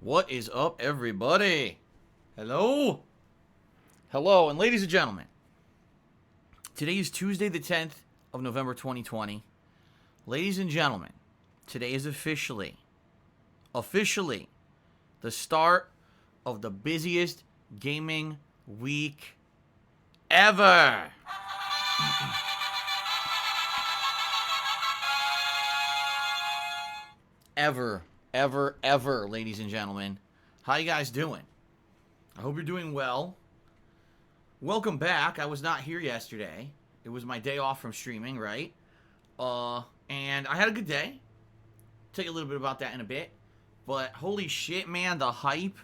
What is up, everybody? Hello? Hello, and ladies and gentlemen, today is Tuesday, the 10th of November, 2020. Ladies and gentlemen, today is officially the start of the busiest gaming week ever. ever, ladies and gentlemen. How you guys doing? I hope you're doing well. Welcome back. I was not here yesterday. It was my day off from streaming, right? And I had a good day. Tell you a little bit about that in a bit. But holy shit, man, the hype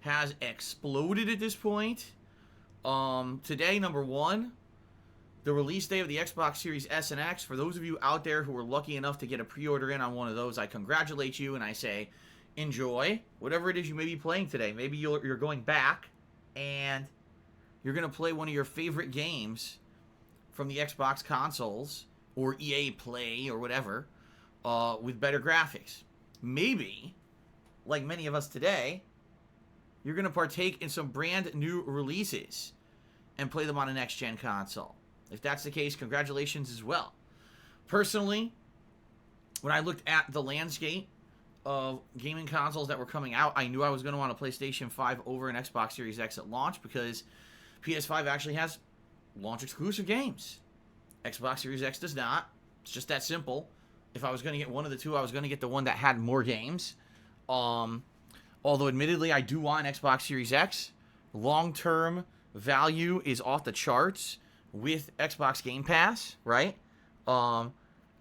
has exploded at this point. Today, number one, the release day of the Xbox Series S and X. For those of you out there who were lucky enough to get a pre-order in on one of those, I congratulate you and I say enjoy whatever it is you may be playing today. Maybe you're going back and you're going to play one of your favorite games from the Xbox consoles or EA Play or whatever with better graphics. Maybe, like many of us today, you're going to partake in some brand new releases and play them on a next-gen console. If that's the case, congratulations as well. Personally, when I looked at the landscape of gaming consoles that were coming out, I knew I was going to want a PlayStation 5 over an Xbox Series X at launch because PS5 actually has launch-exclusive games. Xbox Series X does not. It's just that simple. If I was going to get one of the two, I was going to get the one that had more games. Although, admittedly, I do want an Xbox Series X. Long-term value is off the charts with Xbox Game Pass, right?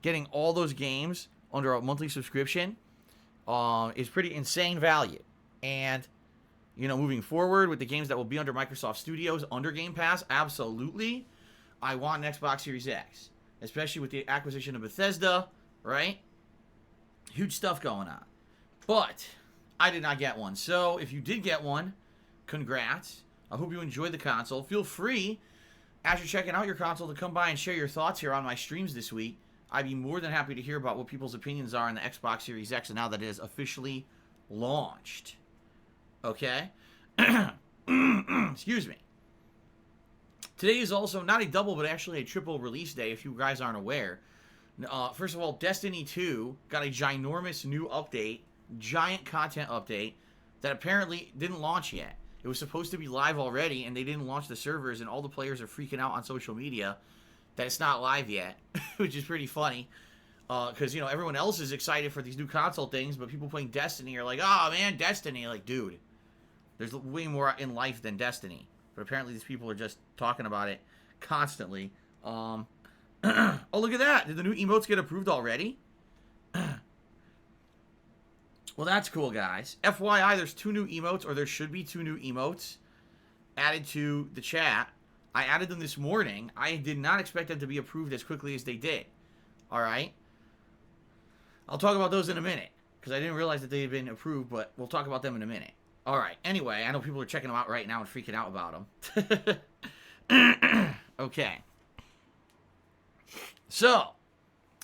Getting all those games under a monthly subscription is pretty insane value. And, moving forward with the games that will be under Microsoft Studios, under Game Pass, absolutely, I want an Xbox Series X. Especially with the acquisition of Bethesda, right? Huge stuff going on. But I did not get one. So if you did get one, congrats. I hope you enjoyed the console. Feel free, as you're checking out your console, to come by and share your thoughts here on my streams this week. I'd be more than happy to hear about what people's opinions are on the Xbox Series X now that it is officially launched. Okay? Excuse me. Today is also not a double, but actually a triple release day, if you guys aren't aware. First of all, Destiny 2 got a ginormous new update, giant content update, that apparently didn't launch yet. It was supposed to be live already, and they didn't launch the servers, and all the players are freaking out on social media that it's not live yet, which is pretty funny. Because, everyone else is excited for these new console things, but people playing Destiny are like, oh, man, Destiny. Like, dude, there's way more in life than Destiny. But apparently these people are just talking about it constantly. Oh, look at that. Did the new emotes get approved already? Well, that's cool, guys. FYI, there's 2 new emotes, or there should be 2 new emotes added to the chat. I added them this morning. I did not expect them to be approved as quickly as they did. All right? I'll talk about those in a minute, because I didn't realize that they had been approved, but we'll talk about them in a minute. All right. Anyway, I know people are checking them out right now and freaking out about them. Okay. So,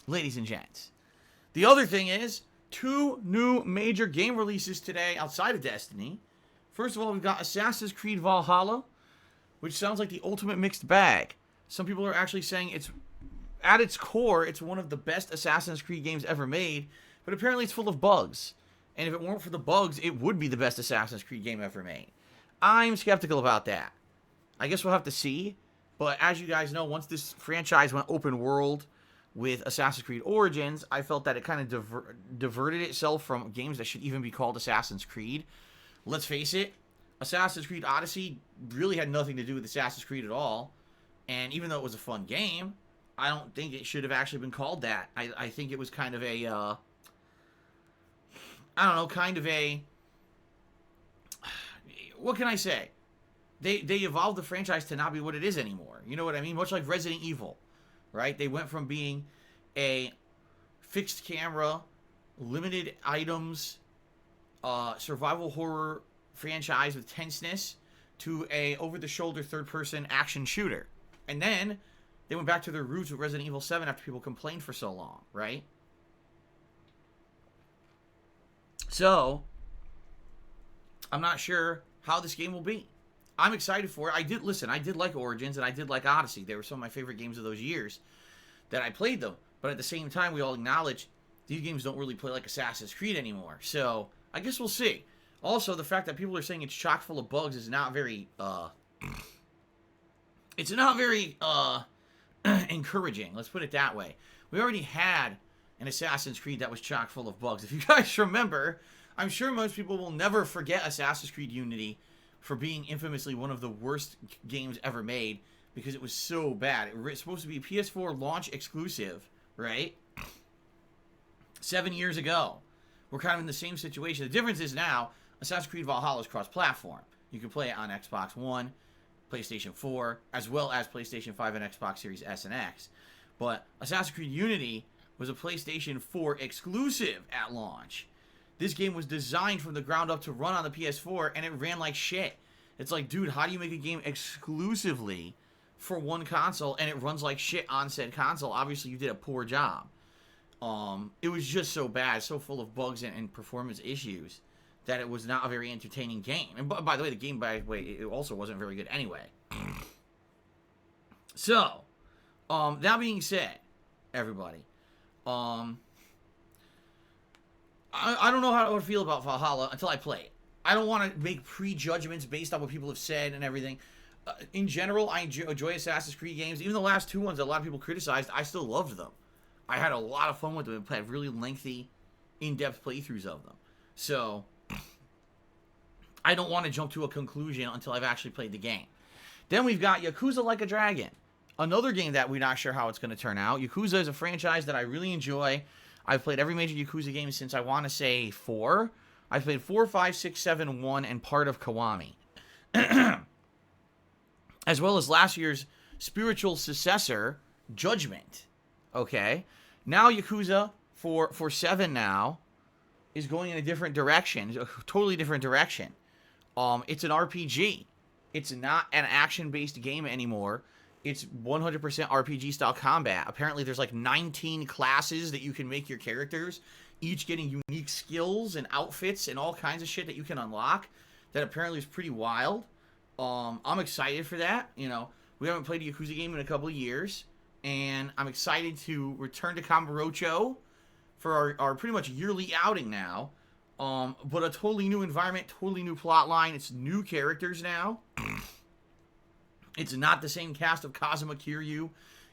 ladies and gents, the other thing is 2 new major game releases today outside of Destiny. First of all, we've got Assassin's Creed Valhalla, which sounds like the ultimate mixed bag. Some people are actually saying it's, at its core, it's one of the best Assassin's Creed games ever made, but apparently it's full of bugs. And if it weren't for the bugs, it would be the best Assassin's Creed game ever made. I'm skeptical about that. I guess we'll have to see. But as you guys know, once this franchise went open world with Assassin's Creed Origins, I felt that it kind of diverted itself from games that should even be called Assassin's Creed. Let's face it, Assassin's Creed Odyssey really had nothing to do with Assassin's Creed at all. And even though it was a fun game, I don't think it should have actually been called that. I think it was kind of a, what can I say? They evolved the franchise to not be what it is anymore. You know what I mean? Much like Resident Evil, right? They went from being a fixed camera, limited items, survival horror franchise with tenseness to a over-the-shoulder third-person action shooter. And then they went back to their roots with Resident Evil 7 after people complained for so long, right? So, I'm not sure how this game will be. I'm excited for it. I did like Origins and I did like Odyssey. They were some of my favorite games of those years that I played them. But at the same time, we all acknowledge these games don't really play like Assassin's Creed anymore. So I guess we'll see. Also, the fact that people are saying it's chock full of bugs is not very it's not very encouraging. Let's put it that way. We already had an Assassin's Creed that was chock full of bugs. If you guys remember, I'm sure most people will never forget Assassin's Creed Unity for being infamously one of the worst games ever made because it was so bad. It was supposed to be a PS4 launch exclusive, right? 7 years ago. We're kind of in the same situation. The difference is now, Assassin's Creed Valhalla is cross-platform. You can play it on Xbox One, PlayStation 4, as well as PlayStation 5 and Xbox Series S and X. But Assassin's Creed Unity was a PlayStation 4 exclusive at launch. This game was designed from the ground up to run on the PS4, and it ran like shit. It's like, dude, how do you make a game exclusively for one console, and it runs like shit on said console? Obviously, you did a poor job. It was just so bad, so full of bugs and performance issues that it was not a very entertaining game. And by the way, the game, by the way, it also wasn't very good anyway. So, that being said, everybody, I don't know how I would feel about Valhalla until I play it. I don't want to make prejudgments based on what people have said and everything. In general, I enjoy Assassin's Creed games. Even the last two ones that a lot of people criticized, I still loved them. I had a lot of fun with them and had really lengthy, in-depth playthroughs of them. So, I don't want to jump to a conclusion until I've actually played the game. Then we've got Yakuza Like a Dragon. Another game that we're not sure how it's going to turn out. Yakuza is a franchise that I really enjoy. I've played every major Yakuza game since I want to say 4. I've played 4, 5, 6, 7, 1, and part of Kiwami. As well as last year's spiritual successor, Judgment. Okay? Now Yakuza, for 7 now, is going in a different direction. A totally different direction. It's an RPG. It's not an action-based game anymore. It's 100% RPG-style combat. Apparently, there's like 19 classes that you can make your characters, each getting unique skills and outfits and all kinds of shit that you can unlock. That apparently is pretty wild. I'm excited for that. You know, we haven't played a Yakuza game in a couple of years, and I'm excited to return to Kamurocho for our pretty much yearly outing now. But a totally new environment, totally new plot line. It's new characters now. It's not the same cast of Kazuma Kiryu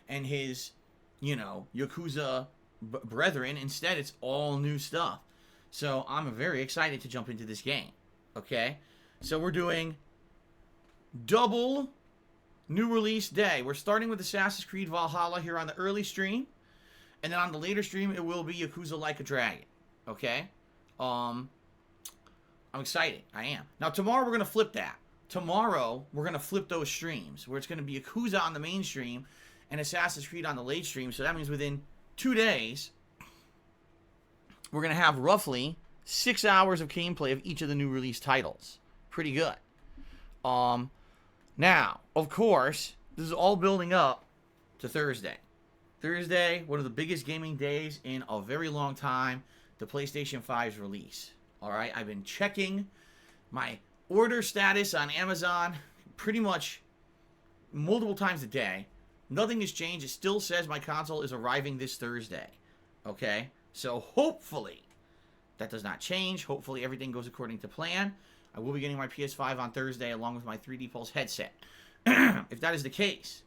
and his, you know, Yakuza brethren. Instead, it's all new stuff. So I'm very excited to jump into this game. Okay? So we're doing double new release day. We're starting with Assassin's Creed Valhalla here on the early stream. And then on the later stream, it will be Yakuza Like a Dragon. Okay? I'm excited. I am. Now, tomorrow we're going to flip that. Tomorrow, we're going to flip those streams, where it's going to be Yakuza on the main stream and Assassin's Creed on the late stream. So that means within 2 days, we're going to have roughly 6 hours of gameplay of each of the new release titles. Pretty good. Now, of course, this is all building up to Thursday. Thursday, one of the biggest gaming days in a very long time, the PlayStation 5's release. All right, I've been checking my order status on Amazon pretty much multiple times a day. Nothing has changed. It still says my console is arriving this Thursday. Okay? So hopefully that does not change. Hopefully everything goes according to plan. I will be getting my PS5 on Thursday along with my 3D Pulse headset. If that is the case,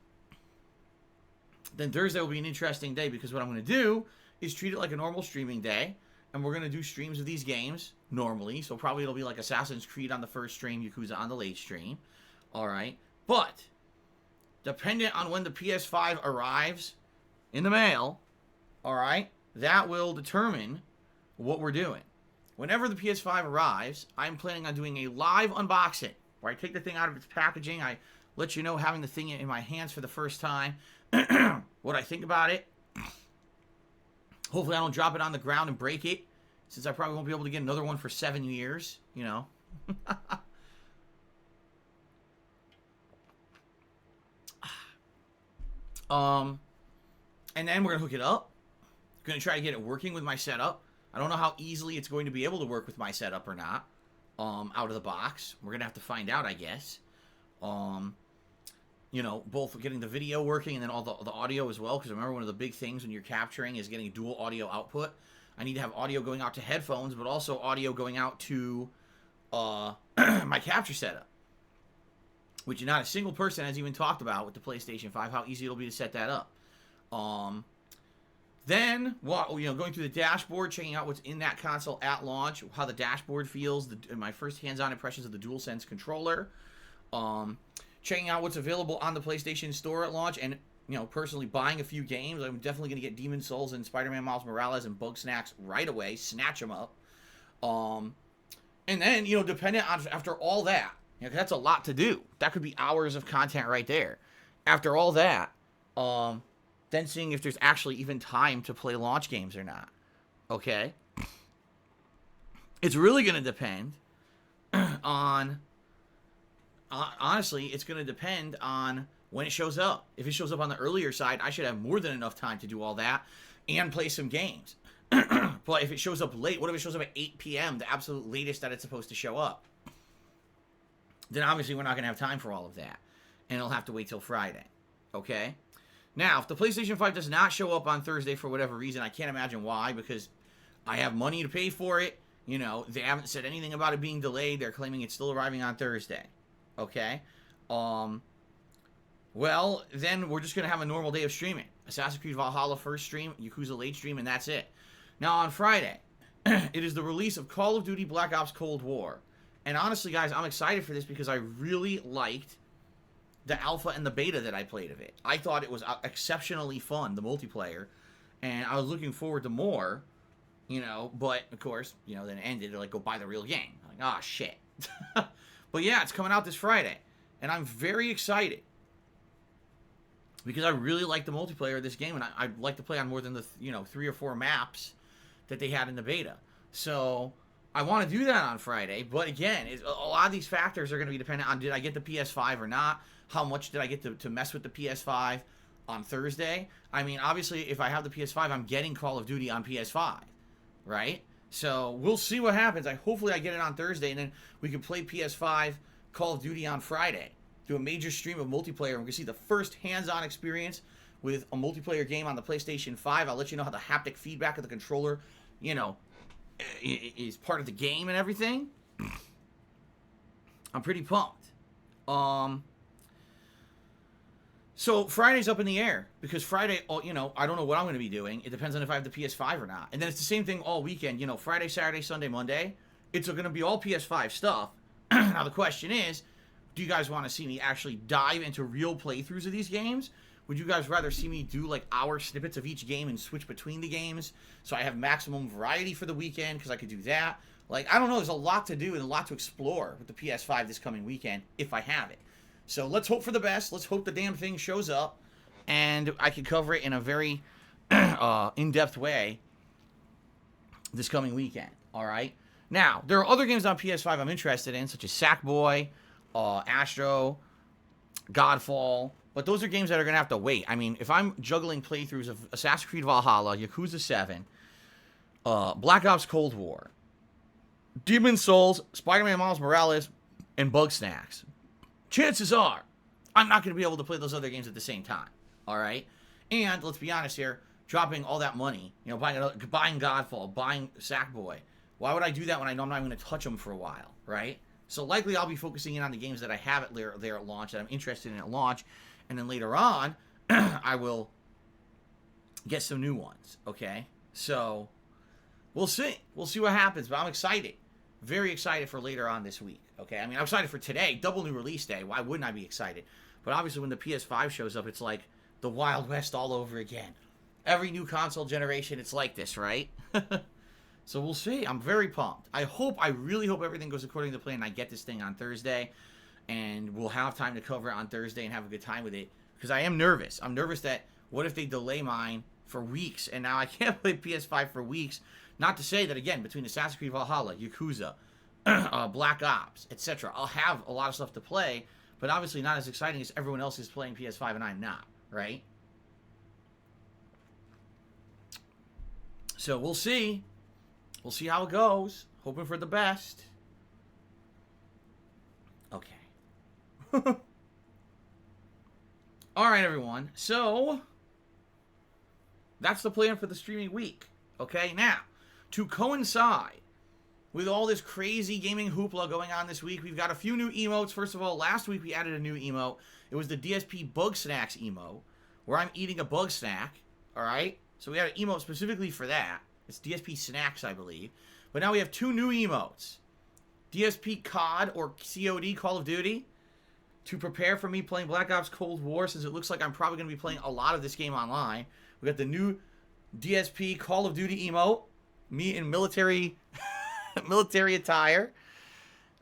then Thursday will be an interesting day because what I'm going to do is treat it like a normal streaming day. And we're going to do streams of these games normally. So probably it'll be like Assassin's Creed on the first stream, Yakuza on the late stream. Alright. But, dependent on when the PS5 arrives in the mail, alright, that will determine what we're doing. Whenever the PS5 arrives, I'm planning on doing a live unboxing. Where I take the thing out of its packaging. I let you know, having the thing in my hands for the first time, what I think about it. Hopefully I don't drop it on the ground and break it, since I probably won't be able to get another one for 7 years, you know. And then we're going to hook it up. Going to try to get it working with my setup. I don't know how easily it's going to be able to work with my setup or not. out of the box. We're going to have to find out, I guess. You know, both getting the video working and then all the audio as well. Because remember, one of the big things when you're capturing is getting dual audio output. I need to have audio going out to headphones, but also audio going out to my capture setup, which not a single person has even talked about with the PlayStation 5, how easy it'll be to set that up. Then, going through the dashboard, checking out what's in that console at launch, how the dashboard feels, my first hands-on impressions of the DualSense controller, checking out what's available on the PlayStation Store at launch, and personally buying a few games. I'm definitely going to get Demon's Souls and Spider-Man Miles Morales and Bug Snacks right away, snatch them up. And then, dependent on, after all that, that's a lot to do. That could be hours of content right there. After all that, then seeing if there's actually even time to play launch games or not. Okay? It's really going to depend on... honestly, it's going to depend on when it shows up. If it shows up on the earlier side, I should have more than enough time to do all that and play some games. But if it shows up late, what if it shows up at 8 p.m., the absolute latest that it's supposed to show up? Then obviously we're not going to have time for all of that. And it'll have to wait till Friday. Okay? Now, if the PlayStation 5 does not show up on Thursday for whatever reason, I can't imagine why, because I have money to pay for it. They haven't said anything about it being delayed. They're claiming it's still arriving on Thursday. Okay? Well, then we're just going to have a normal day of streaming. Assassin's Creed Valhalla first stream, Yakuza late stream, and that's it. Now, on Friday, it is the release of Call of Duty Black Ops Cold War. And honestly, guys, I'm excited for this because I really liked the alpha and the beta that I played of it. I thought it was exceptionally fun, the multiplayer. And I was looking forward to more, but, of course, then it ended to, go buy the real game. I'm like, shit. But, yeah, it's coming out this Friday. And I'm very excited. Because I really like the multiplayer of this game, and I'd like to play on more than the 3 or 4 maps that they had in the beta. So I want to do that on Friday, but again, a lot of these factors are going to be dependent on, did I get the PS5 or not? How much did I get to mess with the PS5 on Thursday? I mean, obviously, if I have the PS5, I'm getting Call of Duty on PS5, right? So we'll see what happens. Hopefully I get it on Thursday, and then we can play PS5 Call of Duty on Friday. Do a major stream of multiplayer, and we can see the first hands-on experience with a multiplayer game on the PlayStation 5. I'll let you know how the haptic feedback of the controller, is part of the game and everything. I'm pretty pumped. So Friday's up in the air, because Friday, I don't know what I'm going to be doing. It depends on if I have the PS5 or not. And then it's the same thing all weekend. Friday, Saturday, Sunday, Monday. It's going to be all PS5 stuff. Now the question is, do you guys want to see me actually dive into real playthroughs of these games? Would you guys rather see me do hour snippets of each game and switch between the games so I have maximum variety for the weekend, because I could do that? I don't know. There's a lot to do and a lot to explore with the PS5 this coming weekend if I have it. So let's hope for the best. Let's hope the damn thing shows up and I can cover it in a very in-depth way this coming weekend. All right? Now, there are other games on PS5 I'm interested in, such as Sackboy, Astro, Godfall, but those are games that are going to have to wait. I mean, if I'm juggling playthroughs of Assassin's Creed Valhalla, Yakuza 7, Black Ops Cold War, Demon's Souls, Spider-Man Miles Morales, and Bug Snacks, chances are I'm not going to be able to play those other games at the same time, all right? And let's be honest here, dropping all that money, buying Godfall, buying Sackboy, why would I do that when I know I'm not even going to touch them for a while, right? So likely I'll be focusing in on the games that I have there at launch, that I'm interested in at launch, and then later on, I will get some new ones, okay? So, we'll see. We'll see what happens, but I'm excited. Very excited for later on this week, okay? I mean, I'm excited for today, double new release day. Why wouldn't I be excited? But obviously when the PS5 shows up, it's like the Wild West all over again. Every new console generation, it's like this, right? So we'll see. I'm very pumped. I really hope everything goes according to plan and I get this thing on Thursday. And we'll have time to cover it on Thursday and have a good time with it. Because I am nervous. I'm nervous that what if they delay mine for weeks and now I can't play PS5 for weeks. Not to say that, again, between Assassin's Creed Valhalla, Yakuza, Black Ops, etc., I'll have a lot of stuff to play. But obviously not as exciting as everyone else is playing PS5 and I'm not. Right? So we'll see. We'll see how it goes. Hoping for the best. All right, everyone. So that's the plan for the streaming week. Okay, now to coincide with all this crazy gaming hoopla going on this week, we've got a few new emotes. First of all, last week we added a new emote. It was the DSP Bug Snacks emote, where I'm eating a bug snack. All right, so we had an emote specifically for that. It's DSP Snacks, I believe. But now we have two new emotes. DSP COD, or COD, Call of Duty, to prepare for me playing Black Ops Cold War, since it looks like I'm probably going to be playing a lot of this game online. We got the new DSP Call of Duty emote, me in military attire.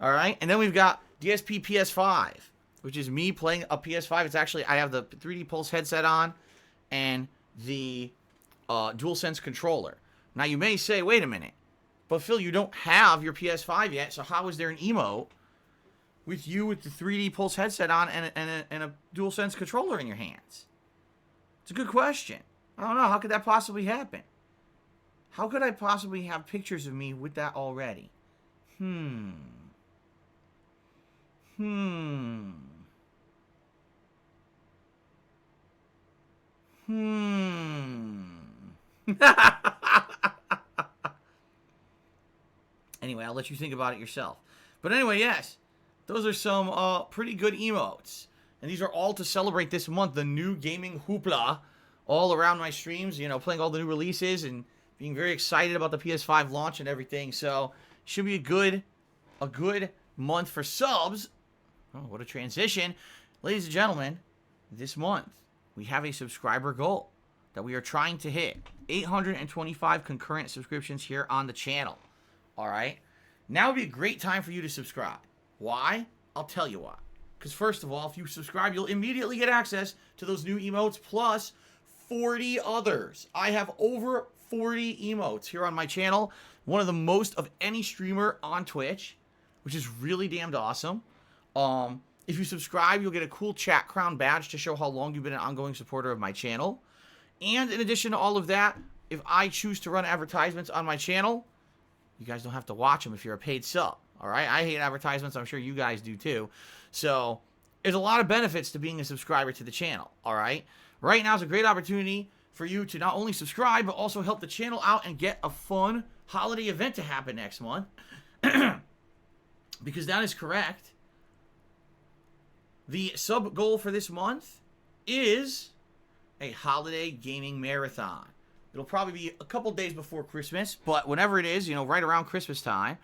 All right, and then we've got DSP PS5, which is me playing a PS5. It's actually, I have the 3D Pulse headset on and the DualSense controller. Now you may say, wait a minute, but Phil, you don't have your PS5 yet, so how is there an emote with you with the 3D Pulse headset on and a DualSense controller in your hands? It's a good question. I don't know. How could that possibly happen? How could I possibly have pictures of me with that already? Anyway, I'll let you think about it yourself. But anyway, yes, those are some pretty good emotes. And these are all to celebrate this month, the new gaming hoopla all around my streams, you know, playing all the new releases and being very excited about the PS5 launch and everything. So, should be a good month for subs. Oh, what a transition. Ladies and gentlemen, this month we have a subscriber goal that we are trying to hit. 825 concurrent subscriptions here on the channel. All right? Now would be a great time for you to subscribe. Why? I'll tell you why. Because first of all, if you subscribe, you'll immediately get access to those new emotes plus 40 others. I have over 40 emotes here on my channel. One of the most of any streamer on Twitch, which is really damned awesome. If you subscribe, you'll get a cool chat crown badge to show how long you've been an ongoing supporter of my channel. And in addition to all of that, if I choose to run advertisements on my channel, you guys don't have to watch them if you're a paid sub. All right? I hate advertisements. I'm sure you guys do too. So there's a lot of benefits to being a subscriber to the channel. All right? Right now is a great opportunity for you to not only subscribe, but also help the channel out and get a fun holiday event to happen next month. Because that is correct. The sub goal for this month is a holiday gaming marathon. It'll probably be a couple days before Christmas, but whenever it is, you know, right around Christmas time,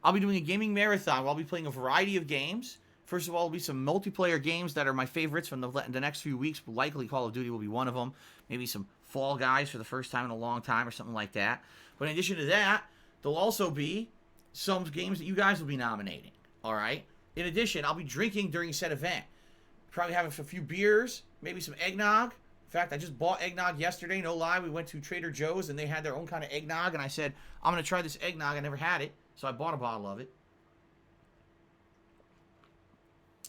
I'll be doing a gaming marathon where I'll be playing a variety of games. First of all, there'll be some multiplayer games that are my favorites from the next few weeks. Likely Call of Duty will be one of them. Maybe some Fall Guys for the first time in a long time or something like that. But in addition to that, there'll also be some games that you guys will be nominating. All right? In addition, I'll be drinking during said event. Probably having a few beers, maybe some eggnog. In fact, I just bought eggnog yesterday, no lie. We went to Trader Joe's and they had their own kind of eggnog. And I said, I'm going to try this eggnog. I never had it. So I bought a bottle of it.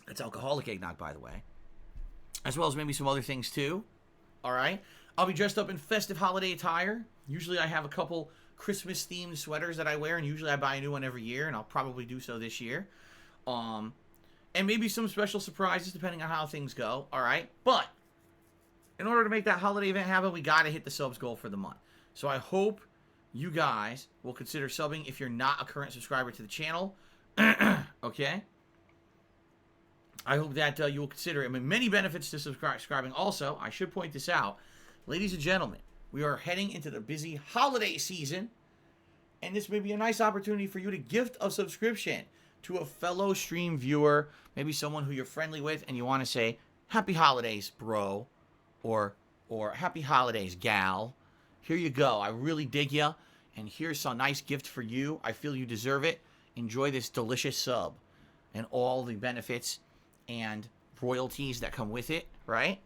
It's alcoholic eggnog, by the way. As well as maybe some other things, too. All right? I'll be dressed up in festive holiday attire. Usually I have a couple Christmas-themed sweaters that I wear. And usually I buy a new one every year. And I'll probably do so this year. And maybe some special surprises depending on how things go. All right? But in order to make that holiday event happen, we got to hit the subs goal for the month. So I hope you guys will consider subbing if you're not a current subscriber to the channel. Okay? I hope that you will consider it. I mean, many benefits to subscribing. Also, I should point this out. Ladies and gentlemen, we are heading into the busy holiday season. And this may be a nice opportunity for you to gift a subscription to a fellow stream viewer. Maybe someone who you're friendly with and you want to say, Happy Holidays, bro. Or Happy Holidays, gal. Here you go. I really dig ya. And here's a nice gift for you. I feel you deserve it. Enjoy this delicious sub. And all the benefits and royalties that come with it, right?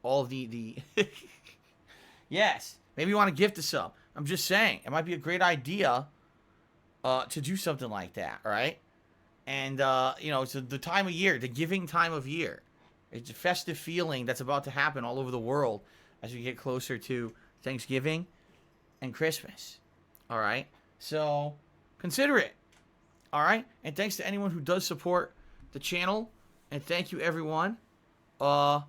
All of the Yes. Maybe you want to gift a sub. I'm just saying. It might be a great idea to do something like that, right? And, you know, it's the time of year, the giving time of year. It's a festive feeling that's about to happen all over the world as we get closer to Thanksgiving and Christmas. All right? So, consider it. All right? And thanks to anyone who does support the channel And thank you, everyone who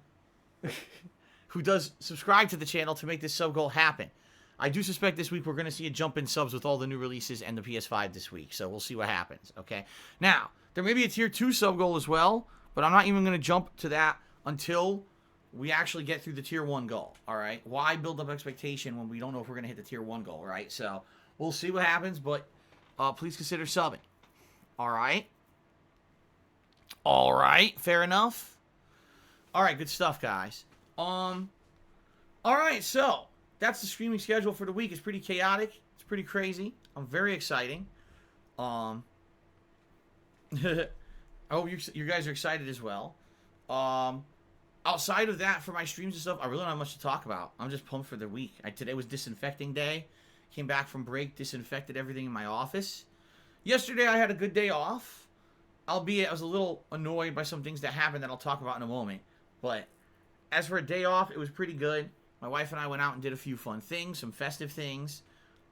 does subscribe to the channel to make this sub goal happen. I do suspect this week we're going to see a jump in subs with all the new releases and the PS5 this week, so we'll see what happens, okay? Now, there may be a tier 2 sub goal as well, but I'm not even going to jump to that until we actually get through the tier 1 goal, all right? Why build up expectation when we don't know if we're going to hit the tier 1 goal, right? So, we'll see what happens, but please consider subbing, all right? All right, fair enough. All right, good stuff, guys. All right, so that's the streaming schedule for the week. It's pretty chaotic. It's pretty crazy. I'm very exciting. I hope you guys are excited as well. Outside of that, for my streams and stuff, I really don't have much to talk about. I'm just pumped for the week. Today was disinfecting day. Came back from break, disinfected everything in my office. Yesterday, I had a good day off. Albeit, I was a little annoyed by some things that happened that I'll talk about in a moment. But as for a day off, it was pretty good. My wife and I went out and did a few fun things, some festive things.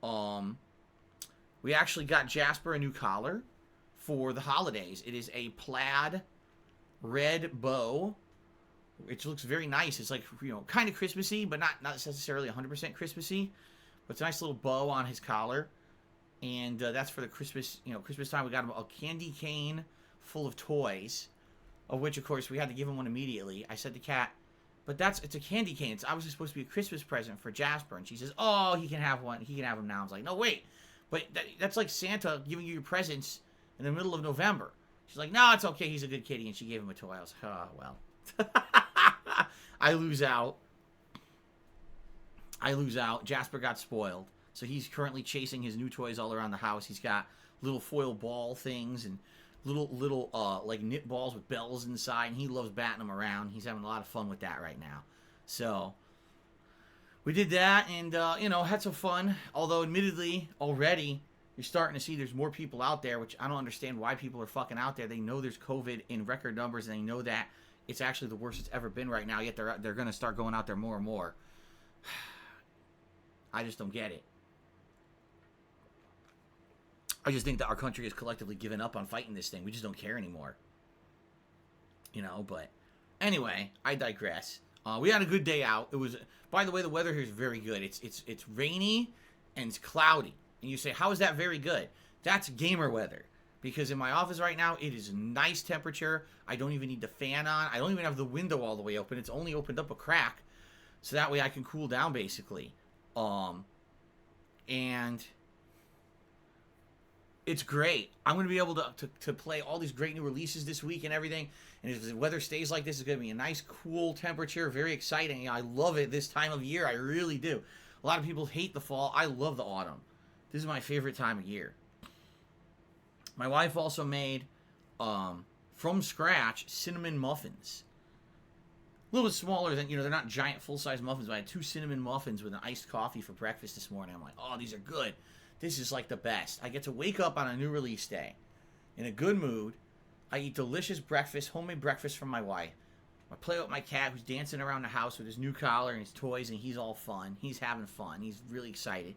We actually got Jasper a new collar for the holidays. It is a plaid red bow, which looks very nice. It's like, you know, kind of Christmassy, but not necessarily 100% Christmassy. But it's a nice little bow on his collar. And that's for the Christmas time. We got him a candy cane full of toys, of which, of course, we had to give him one immediately. I said to Kat, but it's a candy cane. It's obviously supposed to be a Christmas present for Jasper. And she says, oh, he can have one. He can have them now. I was like, no, wait. But that's like Santa giving you your presents in the middle of November. She's like, no, it's okay. He's a good kitty. And she gave him a toy. I was like, oh, well. I lose out. Jasper got spoiled. So he's currently chasing his new toys all around the house. He's got little foil ball things and little like knit balls with bells inside, and he loves batting them around. He's having a lot of fun with that right now. So we did that, and had some fun. Although admittedly, already you're starting to see there's more people out there, which I don't understand why people are fucking out there. They know there's COVID in record numbers, and they know that it's actually the worst it's ever been right now. Yet they're going to start going out there more and more. I just don't get it. I just think that our country has collectively given up on fighting this thing. We just don't care anymore. But anyway, I digress. We had a good day out. It was, by the way, the weather here is very good. It's rainy and it's cloudy. And you say, how is that very good? That's gamer weather. Because in my office right now, it is nice temperature. I don't even need the fan on. I don't even have the window all the way open. It's only opened up a crack. So that way I can cool down, basically. And it's great. I'm going to be able to play all these great new releases this week and everything. And if the weather stays like this, it's going to be a nice, cool temperature. Very exciting. I love it this time of year. I really do. A lot of people hate the fall. I love the autumn. This is my favorite time of year. My wife also made, from scratch, cinnamon muffins. A little bit smaller than, they're not giant full-size muffins, but I had 2 cinnamon muffins with an iced coffee for breakfast this morning. I'm like, oh, these are good. This is like the best. I get to wake up on a new release day in a good mood. I eat delicious breakfast, homemade breakfast from my wife. I play with my cat who's dancing around the house with his new collar and his toys, and he's all fun. He's having fun. He's really excited.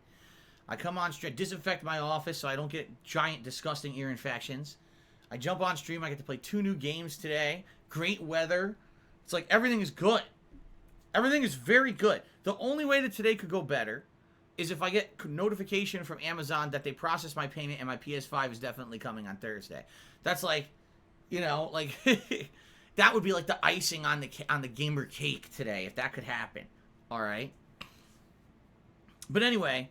I come on stream, disinfect my office so I don't get giant, disgusting ear infections. I jump on stream. I get to play 2 new games today. Great weather. It's like everything is good. Everything is very good. The only way that today could go better is if I get notification from Amazon that they process my payment and my PS5 is definitely coming on Thursday. That's like, that would be like the icing on the gamer cake today if that could happen. All right. But anyway,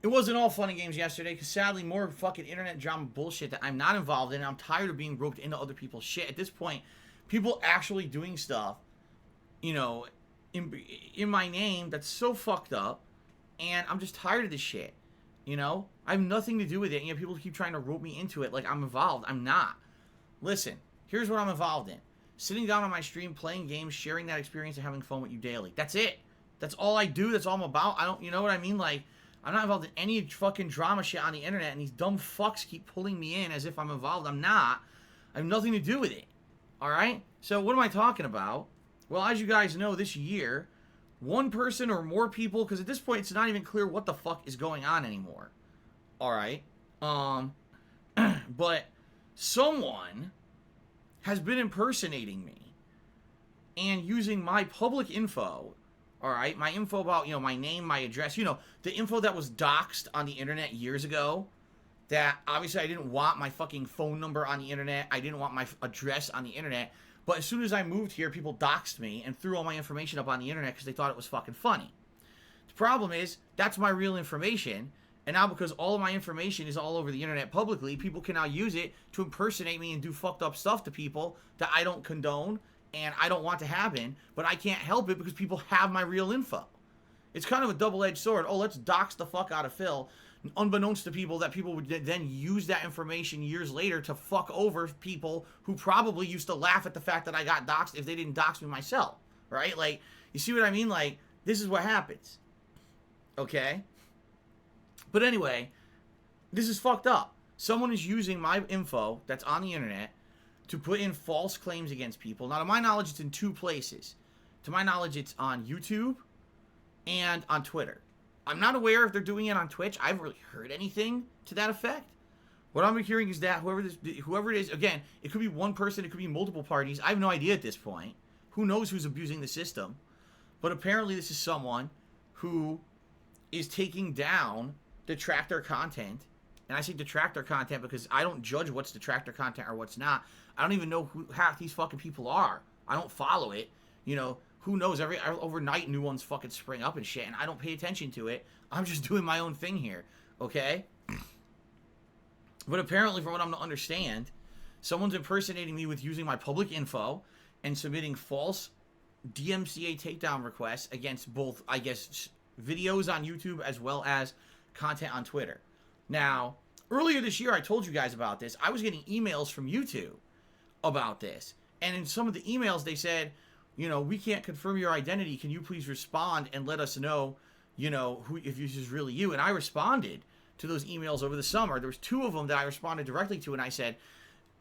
it wasn't all fun and games yesterday because sadly more fucking internet drama bullshit that I'm not involved in. I'm tired of being roped into other people's shit. At this point, people actually doing stuff, in my name that's so fucked up. And I'm just tired of this shit, I have nothing to do with it. And people keep trying to rope me into it like I'm involved. I'm not. Listen, here's what I'm involved in. Sitting down on my stream, playing games, sharing that experience, and having fun with you daily. That's it. That's all I do. That's all I'm about. I don't, you know what I mean? Like, I'm not involved in any fucking drama shit on the internet. And these dumb fucks keep pulling me in as if I'm involved. I'm not. I have nothing to do with it. All right? So what am I talking about? Well, as you guys know, this year, one person or more people, because at this point it's not even clear what the fuck is going on anymore. All right, but someone has been impersonating me and using my public info, all right, my info about, my name, my address, the info that was doxed on the internet years ago, that obviously I didn't want my fucking phone number on the internet. I didn't want my address on the internet. But as soon as I moved here, people doxed me and threw all my information up on the internet because they thought it was fucking funny. The problem is, that's my real information. And now because all of my information is all over the internet publicly, people can now use it to impersonate me and do fucked up stuff to people that I don't condone and I don't want to happen. But I can't help it because people have my real info. It's kind of a double-edged sword. Oh, let's dox the fuck out of Phil. Unbeknownst to people, that people would then use that information years later to fuck over people who probably used to laugh at the fact that I got doxed if they didn't dox me myself, right? Like, you see what I mean? Like, this is what happens, okay? But anyway, this is fucked up. Someone is using my info that's on the internet to put in false claims against people. Now, to my knowledge, it's in 2 places. To my knowledge, it's on YouTube and on Twitter. I'm not aware if they're doing it on Twitch. I haven't really heard anything to that effect. What I'm hearing is that whoever it is, again, it could be one person, it could be multiple parties. I have no idea at this point. Who knows who's abusing the system? But apparently this is someone who is taking down detractor content. And I say detractor content because I don't judge what's detractor content or what's not. I don't even know who half these fucking people are. I don't follow it. Who knows? Overnight, new ones fucking spring up and shit, and I don't pay attention to it. I'm just doing my own thing here, okay? But apparently, from what I'm to understand, someone's impersonating me with using my public info and submitting false DMCA takedown requests against both, I guess, videos on YouTube as well as content on Twitter. Now, earlier this year, I told you guys about this. I was getting emails from YouTube about this, and in some of the emails, they said, we can't confirm your identity. Can you please respond and let us know, if this is really you? And I responded to those emails over the summer. There was 2 of them that I responded directly to, and I said,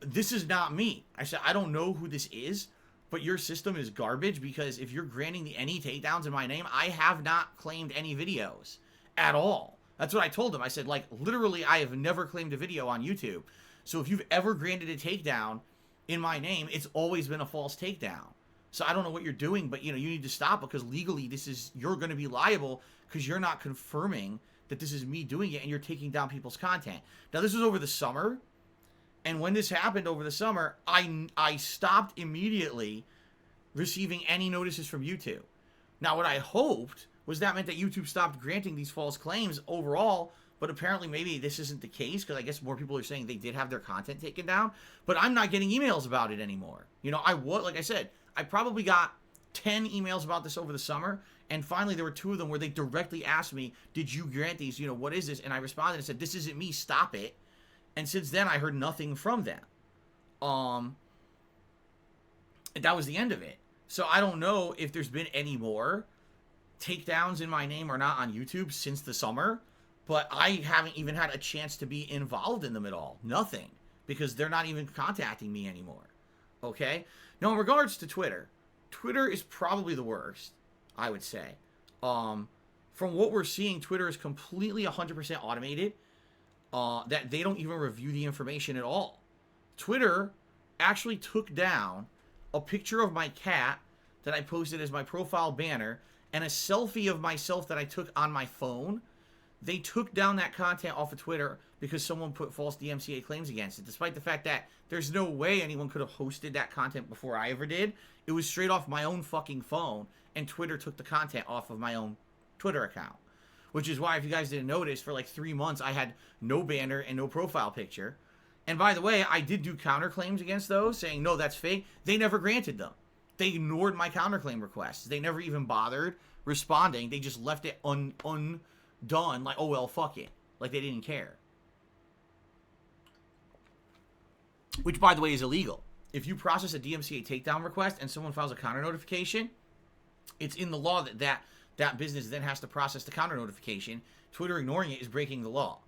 this is not me. I said, I don't know who this is, but your system is garbage because if you're granting any takedowns in my name, I have not claimed any videos at all. That's what I told them. I said, literally, I have never claimed a video on YouTube. So if you've ever granted a takedown in my name, it's always been a false takedown. So I don't know what you're doing, but, you need to stop because legally you're going to be liable because you're not confirming that this is me doing it and you're taking down people's content. Now, this was over the summer, and when this happened over the summer, I stopped immediately receiving any notices from YouTube. Now, what I hoped was that meant that YouTube stopped granting these false claims overall, but apparently maybe this isn't the case because I guess more people are saying they did have their content taken down, but I'm not getting emails about it anymore. Like I said, I probably got 10 emails about this over the summer, and finally there were 2 of them where they directly asked me, did you grant these, what is this? And I responded and said, this isn't me, stop it. And since then, I heard nothing from them. That was the end of it. So I don't know if there's been any more takedowns in my name or not on YouTube since the summer, but I haven't even had a chance to be involved in them at all. Nothing. Because they're not even contacting me anymore. Okay? Now, in regards to Twitter, Twitter is probably the worst, I would say. From what we're seeing, Twitter is completely 100% automated. That they don't even review the information at all. Twitter actually took down a picture of my cat that I posted as my profile banner and a selfie of myself that I took on my phone. They took down that content off of Twitter because someone put false DMCA claims against it, despite the fact that there's no way anyone could have hosted that content before I ever did. It was straight off my own fucking phone, and Twitter took the content off of my own Twitter account. Which is why, if you guys didn't notice, for 3 months, I had no banner and no profile picture. And by the way, I did do counterclaims against those, saying, no, that's fake. They never granted them. They ignored my counterclaim requests. They never even bothered responding. They just left it undone, like, oh, well, fuck it. Like, they didn't care. Which, by the way, is illegal. If you process a DMCA takedown request and someone files a counter notification, it's in the law that business then has to process the counter notification. Twitter ignoring it is breaking the law.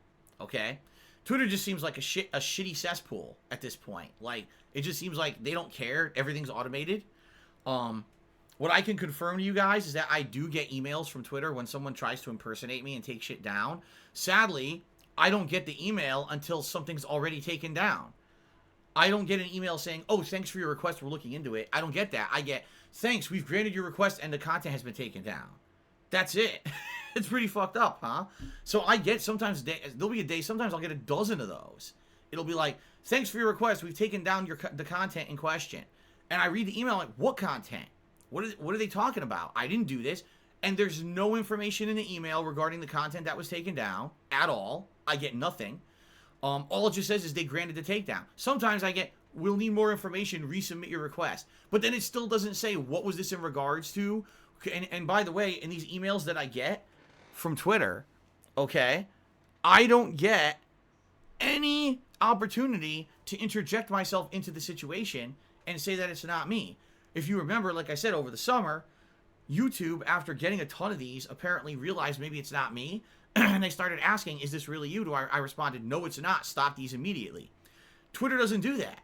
Okay? Twitter just seems like a shitty cesspool at this point. Like, it just seems like they don't care. Everything's automated. What I can confirm to you guys is that I do get emails from Twitter when someone tries to impersonate me and take shit down. Sadly, I don't get the email until something's already taken down. I don't get an email saying, oh, thanks for your request, we're looking into it. I don't get that. I get, thanks, we've granted your request and the content has been taken down. That's it. It's pretty fucked up, huh? So I get sometimes, there'll be a day, sometimes I'll get a dozen of those. It'll be like, thanks for your request, we've taken down the content in question. And I read the email like, what content? What are they talking about? I didn't do this. And there's no information in the email regarding the content that was taken down at all. I get nothing. All it just says is they granted the takedown. Sometimes I get, we'll need more information, resubmit your request. But then it still doesn't say what was this in regards to. And by the way, in these emails that I get from Twitter, okay, I don't get any opportunity to interject myself into the situation and say that it's not me. If you remember, like I said, over the summer, YouTube, after getting a ton of these, apparently realized maybe it's not me. And they started asking, is this really you? I responded, no, it's not. Stop these immediately. Twitter doesn't do that.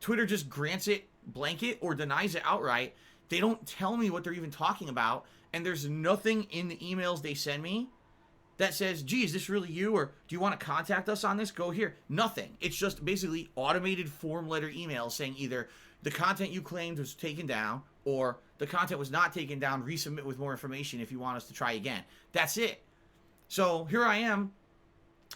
Twitter just grants it blanket or denies it outright. They don't tell me what they're even talking about. And there's nothing in the emails they send me that says, gee, is this really you? Or do you want to contact us on this? Go here. Nothing. It's just basically automated form letter emails saying either the content you claimed was taken down or the content was not taken down. Resubmit with more information if you want us to try again. That's it. So here I am.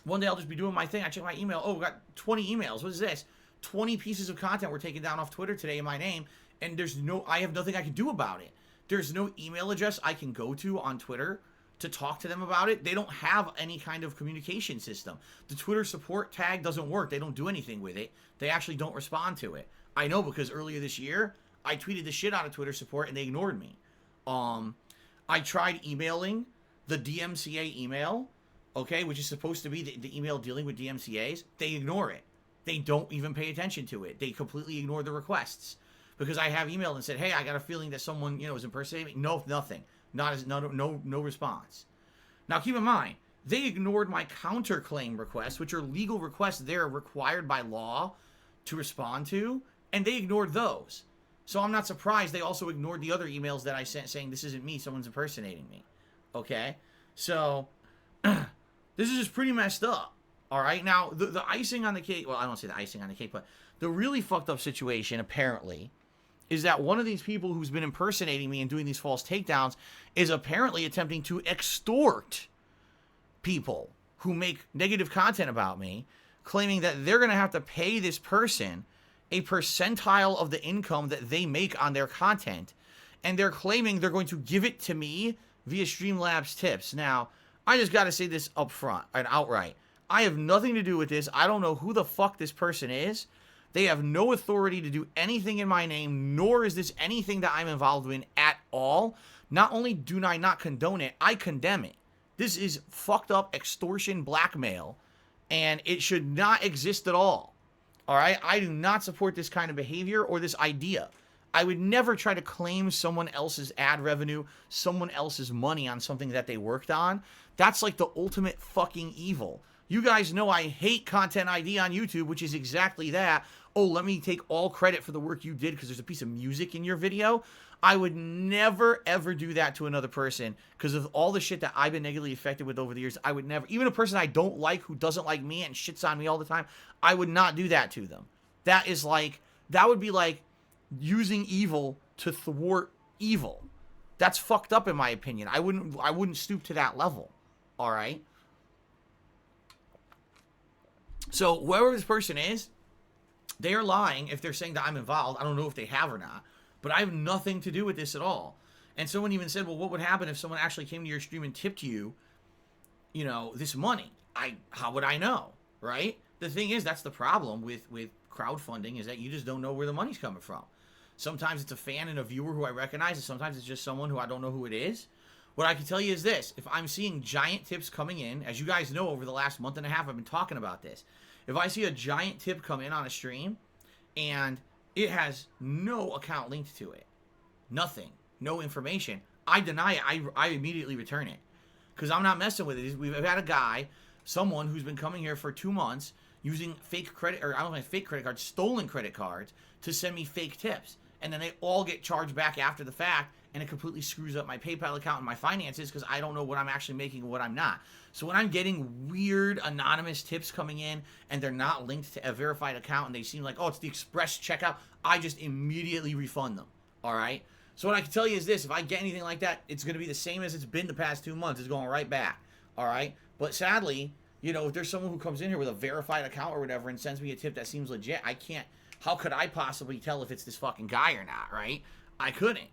One day I'll just be doing my thing. I check my email. Oh, we got 20 emails. What is this? 20 pieces of content were taken down off Twitter today in my name. And I have nothing I can do about it. There's no email address I can go to on Twitter to talk to them about it. They don't have any kind of communication system. The Twitter support tag doesn't work. They don't do anything with it. They actually don't respond to it. I know because earlier this year, I tweeted the shit out of Twitter support and they ignored me. I tried emailing the DMCA email, okay, which is supposed to be the email dealing with DMCAs. They ignore it. They don't even pay attention to it. They completely ignore the requests. Because I have emailed and said, hey, I got a feeling that someone, is impersonating me. No, nothing. No response. Now, keep in mind, they ignored my counterclaim requests, which are legal requests they're required by law to respond to, and they ignored those. So I'm not surprised they also ignored the other emails that I sent saying, this isn't me, someone's impersonating me. Okay? So, this is just pretty messed up. All right? Now, the icing on the cake, well, I don't say the icing on the cake, but the really fucked up situation, apparently, is that one of these people who's been impersonating me and doing these false takedowns is apparently attempting to extort people who make negative content about me, claiming that they're going to have to pay this person a percentile of the income that they make on their content, and they're claiming they're going to give it to me via Streamlabs tips. Now, I just got to say this up front and outright. I have nothing to do with this. I don't know who the fuck this person is. They have no authority to do anything in my name, nor is this anything that I'm involved in at all. Not only do I not condone it, I condemn it. This is fucked up extortion blackmail, and it should not exist at all. All right? I do not support this kind of behavior or this idea. I would never try to claim someone else's ad revenue, someone else's money on something that they worked on. That's like the ultimate fucking evil. You guys know I hate Content ID on YouTube, which is exactly that. Oh, let me take all credit for the work you did because there's a piece of music in your video. I would never, ever do that to another person because of all the shit that I've been negatively affected with over the years. I would never, even a person I don't like who doesn't like me and shits on me all the time, I would not do that to them. That would be like using evil to thwart evil. That's fucked up in my opinion. I wouldn't stoop to that level. All right? So whoever this person is, they are lying if they're saying that I'm involved. I don't know if they have or not, but I have nothing to do with this at all. And someone even said, well, what would happen if someone actually came to your stream and tipped you, this money? How would I know, right? The thing is, that's the problem with crowdfunding is that you just don't know where the money's coming from. Sometimes it's a fan and a viewer who I recognize, and sometimes it's just someone who I don't know who it is. What I can tell you is this. If I'm seeing giant tips coming in, as you guys know over the last month and a half, I've been talking about this. If I see a giant tip come in on a stream and it has no account linked to it, nothing, no information, I deny it. I immediately return it because I'm not messing with it. We've had a guy, someone who's been coming here for 2 months using fake credit, or I don't know, fake credit cards, stolen credit cards to send me fake tips. And then they all get charged back after the fact. and it completely screws up my PayPal account and my finances because I don't know what I'm actually making and what I'm not. So when I'm getting weird anonymous tips coming in and they're not linked to a verified account and they seem like, oh, it's the express checkout, I just immediately refund them. All right? So what I can tell you is this: if I get anything like that, it's going to be the same as it's been the past 2 months. It's going right back. All right? But sadly, you know, if there's someone who comes in here with a verified account or whatever and sends me a tip that seems legit, I can't. How could I possibly tell if it's this fucking guy or not? Right? I couldn't.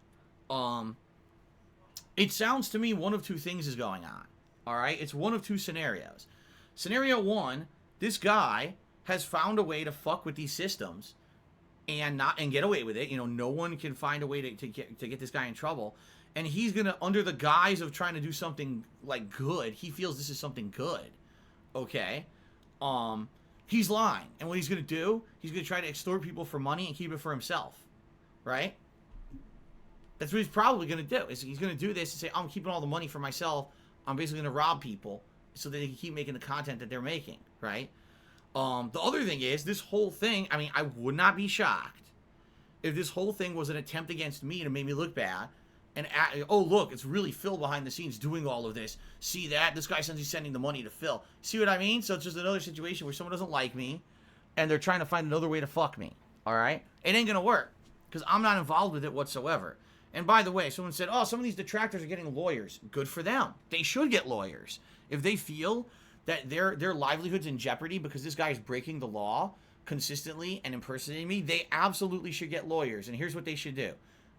It sounds to me one of two things is going on. All right? It's one of two scenarios. Scenario one: this guy has found a way to fuck with these systems and get away with it. You know, no one can find a way to get this guy in trouble, and he's gonna, under the guise of trying to do something like good, he feels this is something good. Okay, he's lying, and what he's gonna do, he's gonna try to extort people for money and keep it for himself, right? That's what he's probably gonna do. Is he's gonna do this and say, I'm keeping all the money for myself. I'm basically gonna rob people so that they can keep making the content that they're making, right? The other thing is, this whole thing, I mean, I would not be shocked if this whole thing was an attempt against me to make me look bad. And, oh, look, it's really Phil behind the scenes doing all of this. See that? This guy says he's sending the money to Phil. See what I mean? So it's just another situation where someone doesn't like me, and they're trying to find another way to fuck me. All right? It ain't going to work, because I'm not involved with it whatsoever. And by the way, someone said, oh, some of these detractors are getting lawyers. Good for them. They should get lawyers. If they feel that their livelihood's in jeopardy because this guy is breaking the law consistently and impersonating me, they absolutely should get lawyers. And here's what they should do.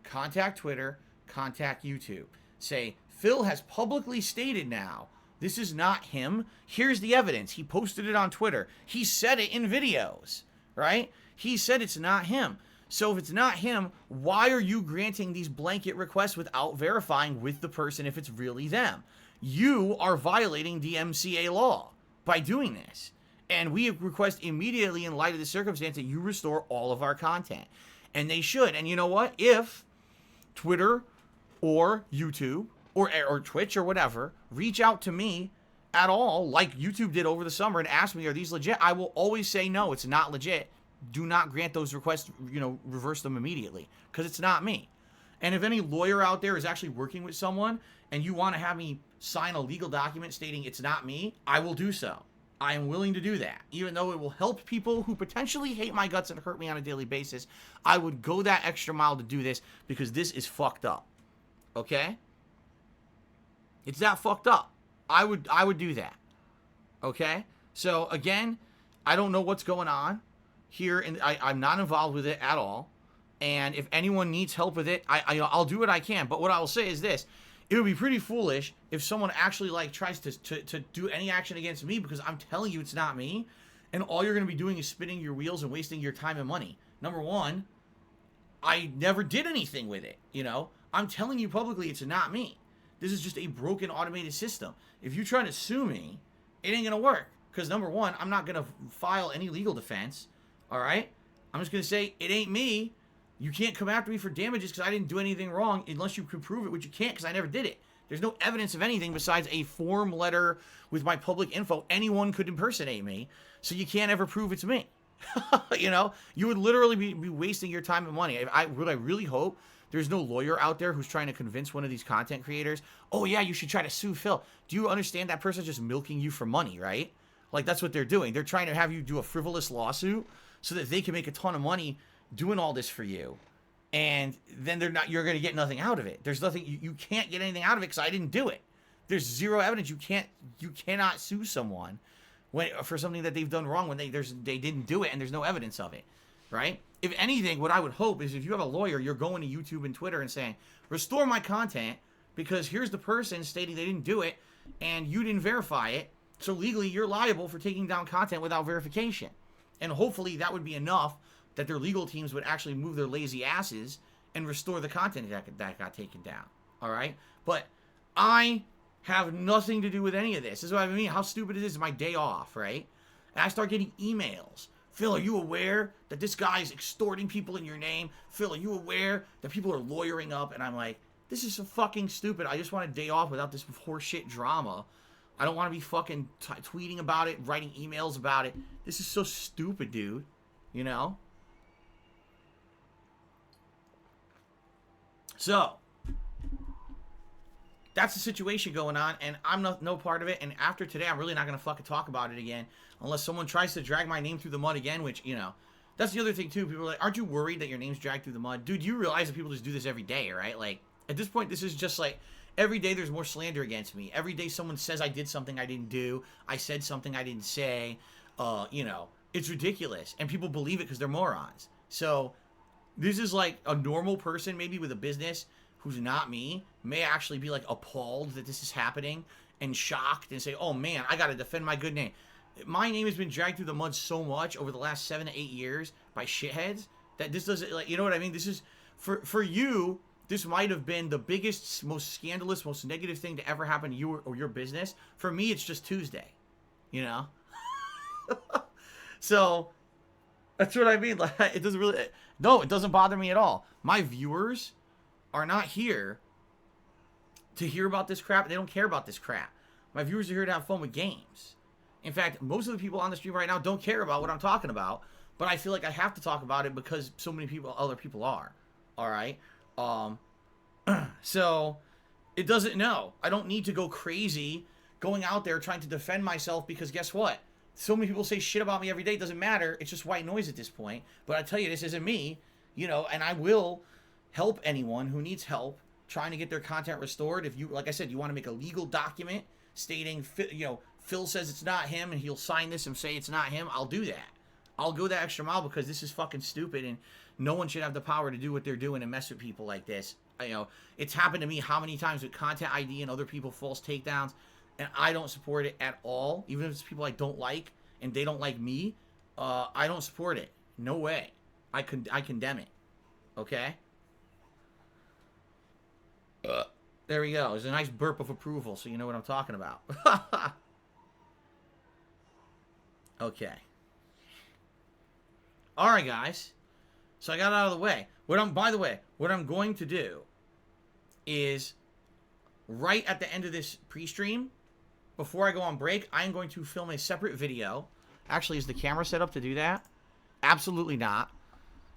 Contact Twitter, contact YouTube. Say, Phil has publicly stated now, this is not him. Here's the evidence. He posted it on Twitter. He said it in videos, right? He said it's not him. So if it's not him, why are you granting these blanket requests without verifying with the person if it's really them? You are violating the MCA law by doing this. And we request immediately, in light of the circumstance, that you restore all of our content. And they should. And you know what? If Twitter or YouTube or Twitch or whatever reach out to me at all, like YouTube did over the summer, and ask me, are these legit? I will always say, no, it's not legit. Do not grant those requests, you know, reverse them immediately, because it's not me. And if any lawyer out there is actually working with someone and you want to have me sign a legal document stating it's not me, I will do so. I am willing to do that. Even though it will help people who potentially hate my guts and hurt me on a daily basis, I would go that extra mile to do this, because this is fucked up. Okay? It's that fucked up. I would do that. Okay? So again, I don't know what's going on here, and I'm not involved with it at all. And if anyone needs help with it, I'll do what I can. But what I will say is this: it would be pretty foolish if someone actually like tries to do any action against me, because I'm telling you it's not me, and all you're going to be doing is spinning your wheels and wasting your time and money. Number one, I never did anything with it. You know, I'm telling you publicly it's not me. This is just a broken automated system. If you try to sue me, it ain't going to work, because number one, I'm not going to file any legal defense. All right? I'm just going to say it ain't me. You can't come after me for damages because I didn't do anything wrong unless you can prove it, which you can't, because I never did it. There's no evidence of anything besides a form letter with my public info. Anyone could impersonate me, so you can't ever prove it's me. You know? You would literally be wasting your time and money. I really hope there's no lawyer out there who's trying to convince one of these content creators, oh yeah, you should try to sue Phil. Do you understand that person's just milking you for money, right? Like, that's what they're doing. They're trying to have you do a frivolous lawsuit so that they can make a ton of money doing all this for you. And then you're going to get nothing out of it. There's nothing, you can't get anything out of it because I didn't do it. There's zero evidence. You cannot sue someone for something that they've done wrong when they didn't do it and there's no evidence of it, right? If anything, what I would hope is if you have a lawyer, you're going to YouTube and Twitter and saying, restore my content because here's the person stating they didn't do it and you didn't verify it. So legally, you're liable for taking down content without verification. And hopefully that would be enough that their legal teams would actually move their lazy asses and restore the content that got taken down. All right? But I have nothing to do with any of this. This is what I mean. How stupid it is. It's my day off, right? And I start getting emails. Phil, are you aware that this guy is extorting people in your name? Phil, are you aware that people are lawyering up? And I'm like, this is so fucking stupid. I just want a day off without this horseshit drama. I don't want to be fucking tweeting about it, writing emails about it. This is so stupid, dude. You know? So, that's the situation going on, and I'm no part of it. And after today, I'm really not going to fucking talk about it again unless someone tries to drag my name through the mud again, which, you know, that's the other thing, too. People are like, aren't you worried that your name's dragged through the mud? Dude, you realize that people just do this every day, right? Like, at this point, this is just like, every day there's more slander against me. Every day someone says I did something I didn't do. I said something I didn't say. You know, it's ridiculous. And people believe it because they're morons. So, this is like a normal person, maybe with a business, who's not me, may actually be like appalled that this is happening and shocked and say, oh man, I gotta defend my good name. My name has been dragged through the mud so much over the last 7 to 8 years by shitheads that this doesn't, like, you know what I mean? This is, for you, this might have been the biggest, most scandalous, most negative thing to ever happen to you or your business. For me, it's just Tuesday, you know? So, that's what I mean. Like, it doesn't really, no, it doesn't bother me at all. My viewers are not here to hear about this crap. They don't care about this crap. My viewers are here to have fun with games. In fact, most of the people on the stream right now don't care about what I'm talking about, but I feel like I have to talk about it because so many people, other people are. All right. So it doesn't, no, I don't need to go crazy going out there trying to defend myself because guess what? So many people say shit about me every day. It doesn't matter. It's just white noise at this point. But I tell you, this isn't me, you know, and I will help anyone who needs help trying to get their content restored. If you, like I said, you want to make a legal document stating, you know, Phil says it's not him and he'll sign this and say it's not him, I'll do that. I'll go that extra mile because this is fucking stupid and no one should have the power to do what they're doing and mess with people like this. You know, it's happened to me how many times with Content ID and other people false takedowns, and I don't support it at all. Even if it's people I don't like and they don't like me, I don't support it. No way. I condemn it. Okay? There we go. There's a nice burp of approval, so you know what I'm talking about. Okay. Alright, guys. So I got out of the way. By the way, what I'm going to do is right at the end of this pre-stream, before I go on break, I'm going to film a separate video. Actually, is the camera set up to do that? Absolutely not.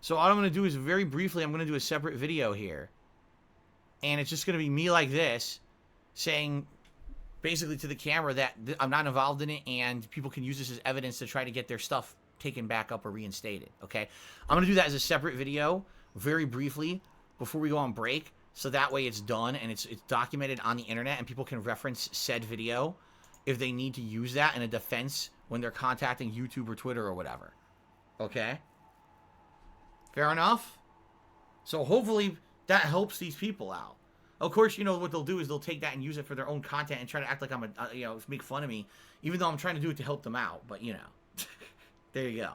So all I'm going to do is very briefly, I'm going to do a separate video here. And it's just going to be me like this, saying basically to the camera that I'm not involved in it and people can use this as evidence to try to get their stuff taken back up or reinstated, okay? I'm going to do that as a separate video, very briefly, before we go on break, so that way it's done and it's documented on the internet and people can reference said video if they need to use that in a defense when they're contacting YouTube or Twitter or whatever, okay? Fair enough? So hopefully that helps these people out. Of course, you know, what they'll do is they'll take that and use it for their own content and try to act like I'm you know, make fun of me, even though I'm trying to do it to help them out, but, you know. There you go.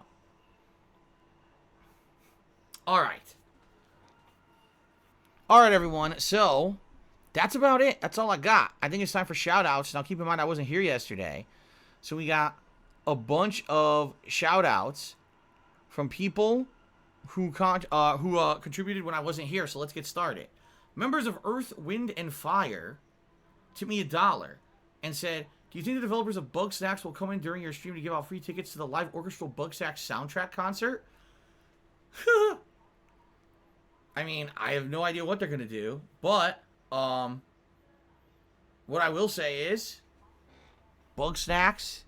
Alright. Alright, everyone. So, that's about it. That's all I got. I think it's time for shout-outs. Now, keep in mind, I wasn't here yesterday. So, we got a bunch of shout-outs from people who contributed when I wasn't here. So, let's get started. Members of Earth, Wind, and Fire tipped me $1 and said, do you think the developers of Bugsnax will come in during your stream to give out free tickets to the live orchestral Bugsnax soundtrack concert? I mean, I have no idea what they're going to do, but what I will say is Bugsnax,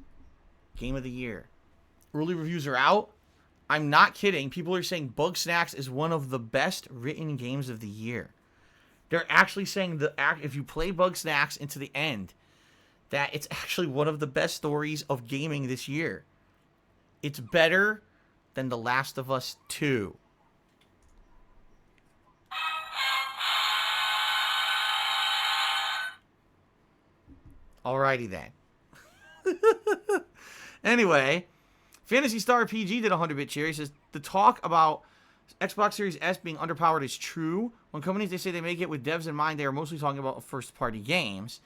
Game of the Year. Early reviews are out. I'm not kidding. People are saying Bugsnax is one of the best written games of the year. They're actually saying if you play Bugsnax into the end, that it's actually one of the best stories of gaming this year. It's better than The Last of Us 2. Alrighty then. Anyway, Fantasy Star PG did a 100-bit cheer. He says, the talk about Xbox Series S being underpowered is true. When companies, they say they make it with devs in mind, they are mostly talking about first-party games.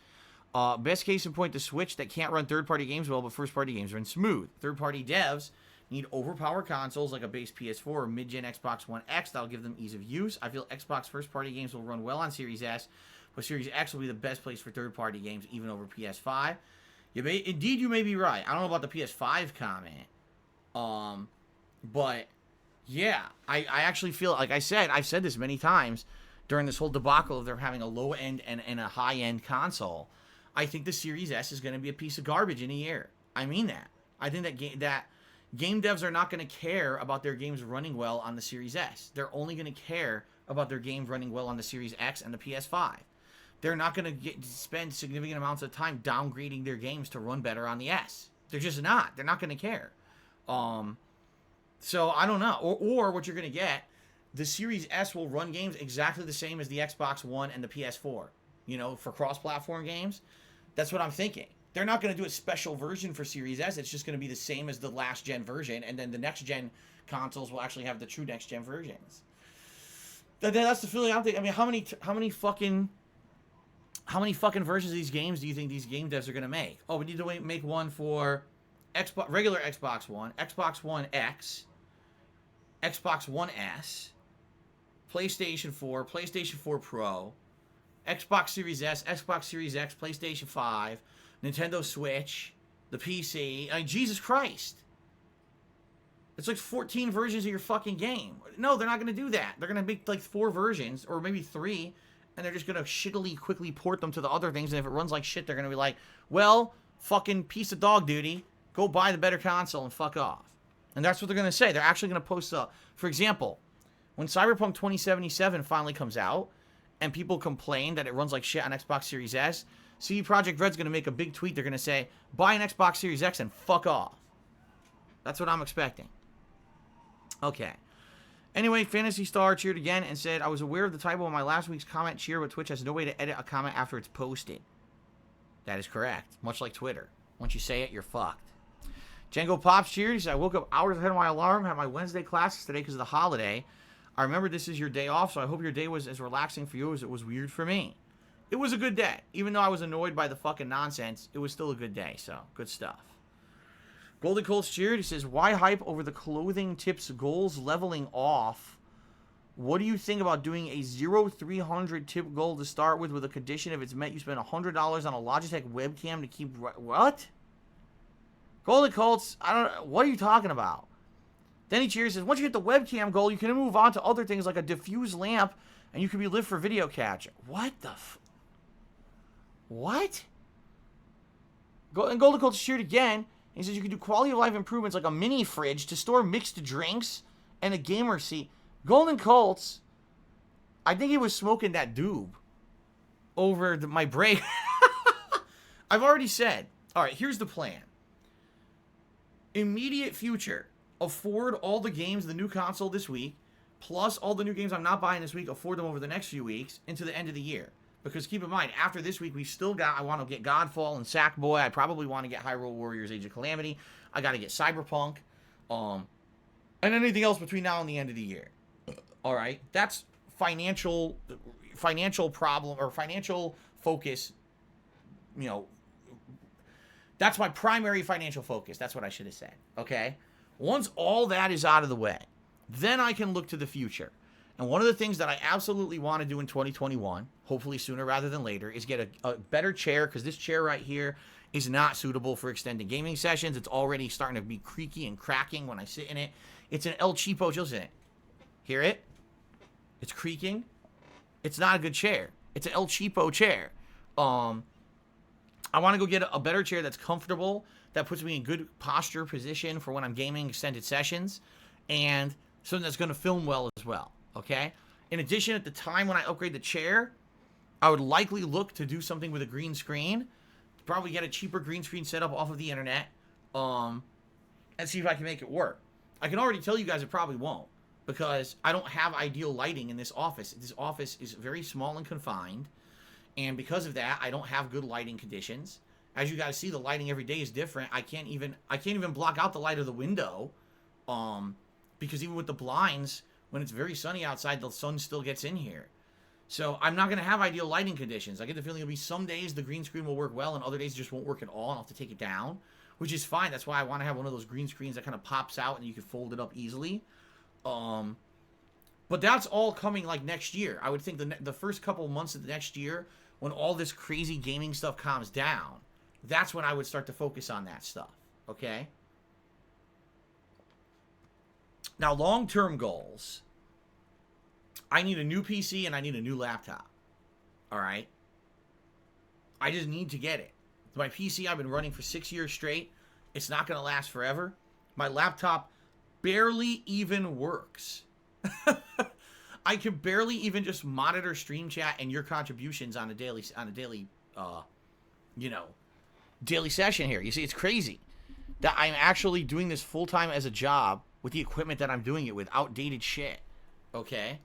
Best case in point, the Switch that can't run third-party games well, but first-party games run smooth. Third-party devs need overpowered consoles like a base PS4 or mid-gen Xbox One X. That'll give them ease of use. I feel Xbox first-party games will run well on Series S, but Series X will be the best place for third-party games, even over PS5. Indeed, you may be right. I don't know about the PS5 comment. But, yeah, I actually feel, like I said, I've said this many times, during this whole debacle of them having a low-end and a high-end console, I think the Series S is going to be a piece of garbage in a year. I mean that. I think that game devs are not going to care about their games running well on the Series S. They're only going to care about their games running well on the Series X and the PS5. They're not going to spend significant amounts of time downgrading their games to run better on the S. They're just not. They're not going to care. So I don't know. Or what you're going to get, the Series S will run games exactly the same as the Xbox One and the PS4. You know, for cross-platform games. That's what I'm thinking. They're not going to do a special version for Series S. It's just going to be the same as the last-gen version, and then the next-gen consoles will actually have the true next-gen versions. That's the feeling I'm thinking. I mean, how many fucking versions of these games do you think these game devs are going to make? Oh, we need to make one for regular Xbox One, Xbox One X, Xbox One S, PlayStation 4, PlayStation 4 Pro, Xbox Series S, Xbox Series X, PlayStation 5, Nintendo Switch, the PC. I mean, Jesus Christ. It's like 14 versions of your fucking game. No, they're not going to do that. They're going to make like 4 versions, or maybe 3, and they're just going to shittily quickly port them to the other things, and if it runs like shit, they're going to be like, well, fucking piece of dog duty, go buy the better console and fuck off. And that's what they're going to say. They're actually going to post up. For example, when Cyberpunk 2077 finally comes out, and people complain that it runs like shit on Xbox Series S, CD Projekt Red's going to make a big tweet. They're going to say, buy an Xbox Series X and fuck off. That's what I'm expecting. Okay. Anyway, Fantasy Star cheered again and said, I was aware of the typo in my last week's comment cheer, but Twitch has no way to edit a comment after it's posted. That is correct. Much like Twitter. Once you say it, you're fucked. Django Pops cheered. He said, I woke up hours ahead of my alarm, had my Wednesday classes today because of the holiday. I remember this is your day off, so I hope your day was as relaxing for you as it was weird for me. It was a good day. Even though I was annoyed by the fucking nonsense, it was still a good day, so good stuff. Golden Colts cheered. He says, why hype over the clothing tips goals leveling off? What do you think about doing a 0-300 tip goal to start with a condition if it's met you spend $100 on a Logitech webcam to keep... What? Golden Colts, I don't know. What are you talking about? Then he cheers, says, once you hit the webcam goal, you can move on to other things like a diffuse lamp, and you can be lit for video capture. What the What? And Golden Colts cheered again. He says you can do quality of life improvements like a mini fridge to store mixed drinks and a gamer seat. Golden Colts, I think he was smoking that doob over my break. I've already said, all right, here's the plan. Immediate future. Afford all the games of the new console this week, plus all the new games I'm not buying this week, afford them over the next few weeks into the end of the year. Because keep in mind, after this week, we've still got, I want to get Godfall and Sackboy. I probably want to get Hyrule Warriors Age of Calamity. I got to get Cyberpunk. And anything else between now and the end of the year. All right? That's financial problem, or financial focus, you know. That's my primary financial focus. That's what I should have said. Okay? Once all that is out of the way, then I can look to the future. And one of the things that I absolutely want to do in 2021, hopefully sooner rather than later, is get a better chair, because this chair right here is not suitable for extended gaming sessions. It's already starting to be creaky and cracking when I sit in it. It's an El Cheapo. Listen, hear it? It's creaking. It's not a good chair. It's an El Cheapo chair. I want to go get a better chair that's comfortable, that puts me in good posture position for when I'm gaming extended sessions, and something that's going to film well as well. Okay? In addition, at the time when I upgrade the chair, I would likely look to do something with a green screen. Probably get a cheaper green screen setup off of the internet. And see if I can make it work. I can already tell you guys it probably won't. Because I don't have ideal lighting in this office. This office is very small and confined. And because of that, I don't have good lighting conditions. As you guys see, the lighting every day is different. I can't even block out the light of the window. Because even with the blinds, when it's very sunny outside, the sun still gets in here. So I'm not going to have ideal lighting conditions. I get the feeling it'll be some days the green screen will work well, and other days it just won't work at all, and I'll have to take it down, which is fine. That's why I want to have one of those green screens that kind of pops out and you can fold it up easily. But that's all coming like next year. I would think the first couple of months of the next year, when all this crazy gaming stuff calms down, that's when I would start to focus on that stuff. Okay? Now, long-term goals. I need a new PC and I need a new laptop. All right? I just need to get it. My PC I've been running for 6 years straight. It's not going to last forever. My laptop barely even works. I can barely even just monitor stream chat and your contributions on a daily daily session here. You see, it's crazy that I'm actually doing this full time as a job with the equipment that I'm doing it with, outdated shit. Okay.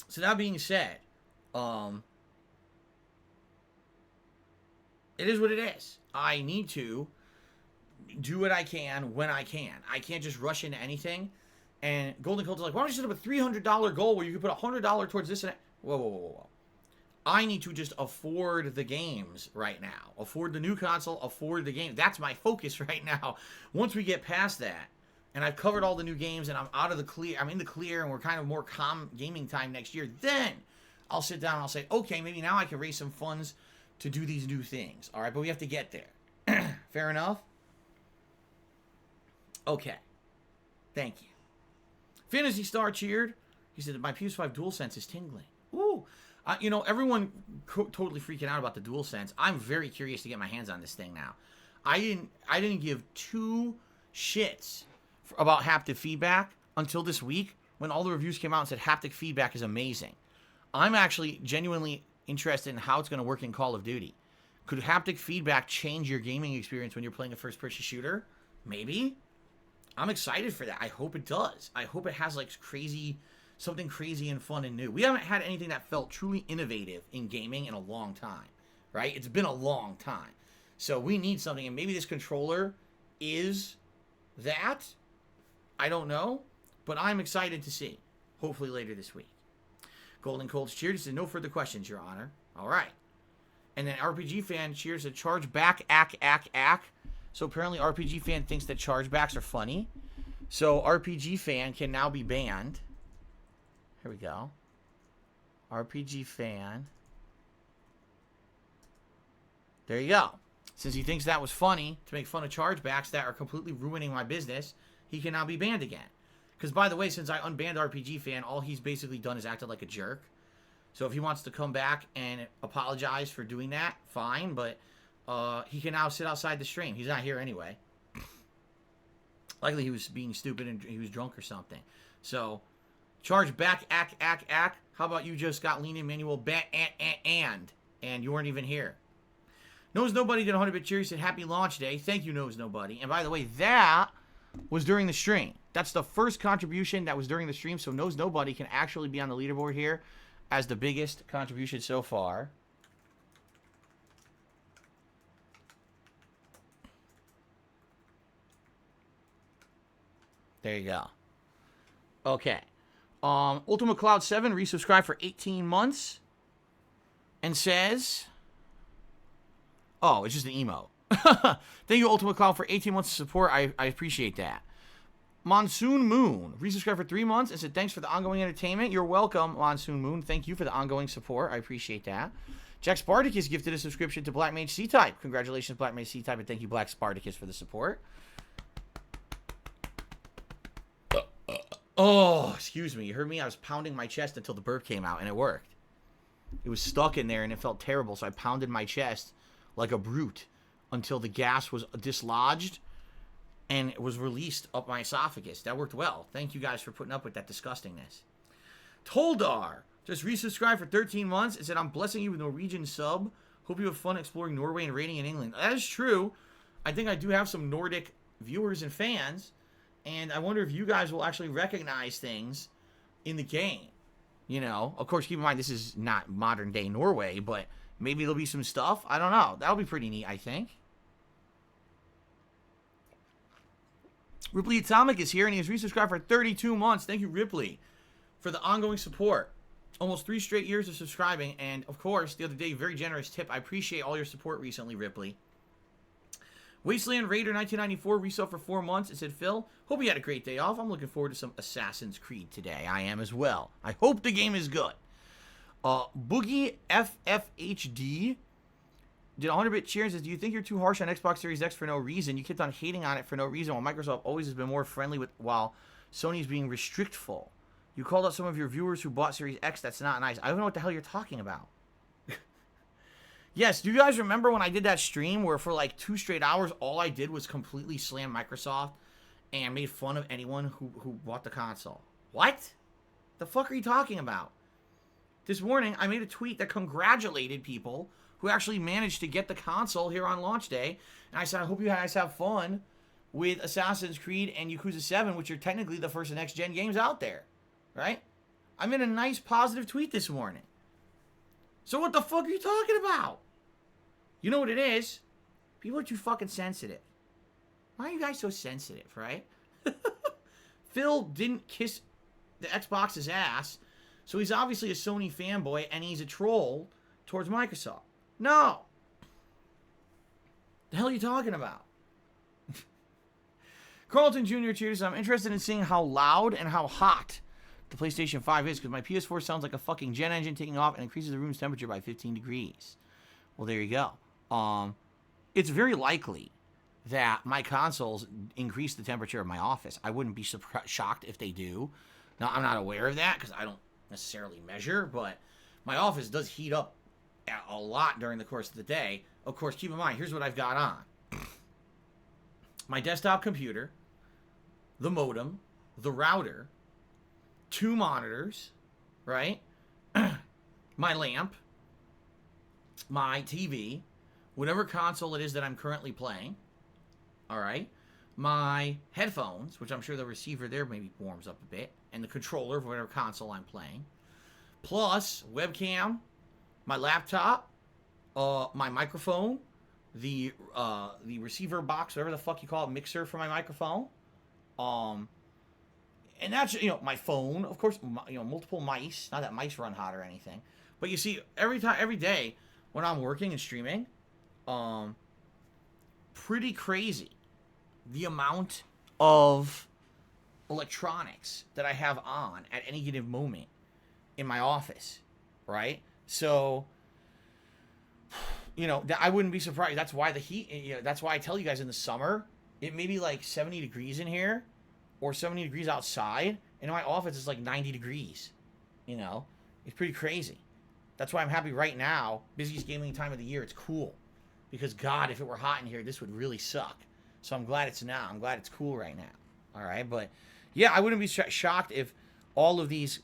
So that being said, it is what it is. I need to do what I can when I can. I can't just rush into anything. And Golden Colt's like, why don't you set up a $300 goal where you can put $100 towards this and that? Whoa. I need to just afford the games right now. Afford the new console, afford the game. That's my focus right now. Once we get past that, and I've covered all the new games and I'm out of the clear, I'm in the clear and we're kind of more calm gaming time next year, then I'll sit down and I'll say, okay, maybe now I can raise some funds to do these new things. All right, but we have to get there. Fair enough? Okay. Thank you. Phantasy Star cheered. He said, my PS5 DualSense is tingling. Ooh. Everyone totally freaking out about the DualSense. I'm very curious to get my hands on this thing now. I didn't give two shits about haptic feedback until this week when all the reviews came out and said haptic feedback is amazing. I'm actually genuinely interested in how it's going to work in Call of Duty. Could haptic feedback change your gaming experience when you're playing a first-person shooter? Maybe. I'm excited for that. I hope it does. I hope it has like something crazy and fun and new. We haven't had anything that felt truly innovative in gaming in a long time, right? It's been a long time. So we need something, and maybe this controller is that. I don't know, but I'm excited to see. Hopefully later this week. Golden Colts cheered. He said, no further questions, Your Honor. All right. And then RPG Fan cheers to charge back, ack. So apparently RPG Fan thinks that chargebacks are funny. So RPG Fan can now be banned. Here we go. RPG Fan. There you go. Since he thinks that was funny to make fun of chargebacks that are completely ruining my business, he can now be banned again. Because, by the way, since I unbanned RPG Fan, all he's basically done is acted like a jerk. So if he wants to come back and apologize for doing that, fine. But he can now sit outside the stream. He's not here anyway. Likely he was being stupid and he was drunk or something. So, charge back, ack. How about you just got lean in manual bat and you weren't even here. Knows Nobody did 100-bit cheer. He said, happy launch day. Thank you, Knows Nobody. And by the way, that was during the stream. That's the first contribution that was during the stream. So Knows Nobody can actually be on the leaderboard here as the biggest contribution so far. There you go. Okay. Ultimate Cloud 7 resubscribed for 18 months and says, oh, it's just an emote. Thank you, Ultimate Cloud, for 18 months of support. I appreciate that. Monsoon Moon resubscribed for 3 months and said, thanks for the ongoing entertainment. You're welcome, Monsoon Moon. Thank you for the ongoing support. I appreciate that. Jack Spartacus gifted a subscription to Black Mage C-Type. Congratulations, Black Mage C-Type, and thank you, Black Spartacus, for the support. Oh, excuse me. You heard me? I was pounding my chest until the burp came out, and it worked. It was stuck in there, and it felt terrible, so I pounded my chest like a brute until the gas was dislodged and it was released up my esophagus. That worked well. Thank you guys for putting up with that disgustingness. Toldar just resubscribed for 13 months and said, I'm blessing you with Norwegian sub. Hope you have fun exploring Norway and raiding in England. That is true. I think I do have some Nordic viewers and fans. And I wonder if you guys will actually recognize things in the game. You know, of course, keep in mind, this is not modern day Norway, but maybe there'll be some stuff. I don't know. That'll be pretty neat, I think. Ripley Atomic is here, and he has resubscribed for 32 months. Thank you, Ripley, for the ongoing support. Almost 3 straight years of subscribing. And, of course, the other day, very generous tip. I appreciate all your support recently, Ripley. Wasteland Raider 1994 resub for 4 months. It said, Phil, hope you had a great day off. I'm looking forward to some Assassin's Creed today. I am as well. I hope the game is good. Boogie FFHD did 100-bit cheers. Says, do you think you're too harsh on Xbox Series X for no reason? You kept on hating on it for no reason, while Microsoft always has been more friendly with, while Sony's being restrictful. You called out some of your viewers who bought Series X. That's not nice. I don't know what the hell you're talking about. Yes, do you guys remember when I did that stream where for like 2 straight hours, all I did was completely slam Microsoft and made fun of anyone who bought the console? What? The fuck are you talking about? This morning, I made a tweet that congratulated people who actually managed to get the console here on launch day. And I said, I hope you guys have fun with Assassin's Creed and Yakuza 7, which are technically the first next-gen games out there. Right? I made a nice positive tweet this morning. So what the fuck are you talking about? You know what it is? People are too fucking sensitive. Why are you guys so sensitive, right? Phil didn't kiss the Xbox's ass, so he's obviously a Sony fanboy and he's a troll towards Microsoft. No. The hell are you talking about? Carlton Jr. cheers. I'm interested in seeing how loud and how hot the PlayStation 5 is, because my PS4 sounds like a fucking jet engine taking off and increases the room's temperature by 15 degrees. Well, there you go. It's very likely that my consoles increase the temperature of my office. I wouldn't be shocked if they do. Now, I'm not aware of that because I don't necessarily measure, but my office does heat up a lot during the course of the day. Of course, keep in mind, here's what I've got on. My desktop computer, the modem, the router, 2 monitors, right? My lamp, my TV, whatever console it is that I'm currently playing, all right? My headphones, which I'm sure the receiver there maybe warms up a bit, and the controller for whatever console I'm playing, plus webcam, my laptop, my microphone, the receiver box, whatever the fuck you call it, mixer for my microphone, and that's, you know, my phone, of course, you know, multiple mice. Not that mice run hot or anything, but you see, every day when I'm working and streaming, pretty crazy the amount of electronics that I have on at any given moment in my office, right? So, you know, I wouldn't be surprised. That's why the heat, you know, that's why I tell you guys in the summer, it may be like 70 degrees in here or 70 degrees outside. And in my office, it's like 90 degrees. You know, it's pretty crazy. That's why I'm happy right now. Busiest gaming time of the year. It's cool. Because, God, if it were hot in here, this would really suck. So I'm glad it's not. I'm glad it's cool right now. All right? But, yeah, I wouldn't be shocked if all of these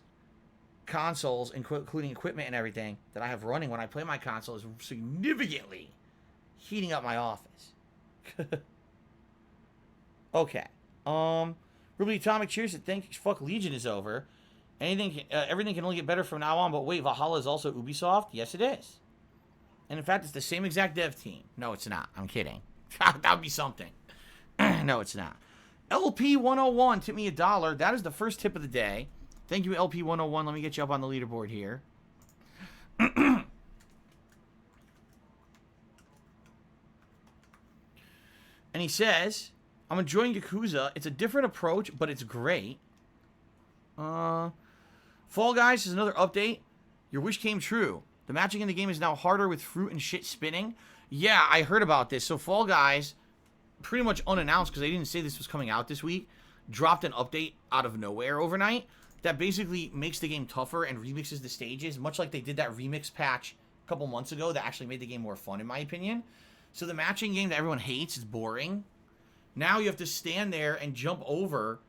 consoles, including equipment and everything that I have running when I play my console, is significantly heating up my office. Okay. Ruby Atomic cheers that thanks fuck Legion is over. Everything can only get better from now on, but wait, Valhalla is also Ubisoft? Yes, it is. And in fact, it's the same exact dev team. No, it's not. I'm kidding. That would be something. No, it's not. LP101 tipped me $1. That is the first tip of the day. Thank you, LP101. Let me get you up on the leaderboard here. And he says, I'm enjoying Yakuza. It's a different approach, but it's great. Fall Guys is another update. Your wish came true. The matching in the game is now harder with fruit and shit spinning. Yeah, I heard about this. So Fall Guys, pretty much unannounced because they didn't say this was coming out this week, dropped an update out of nowhere overnight that basically makes the game tougher and remixes the stages, much like they did that remix patch a couple months ago that actually made the game more fun, in my opinion. So the matching game that everyone hates is boring. Now you have to stand there and jump over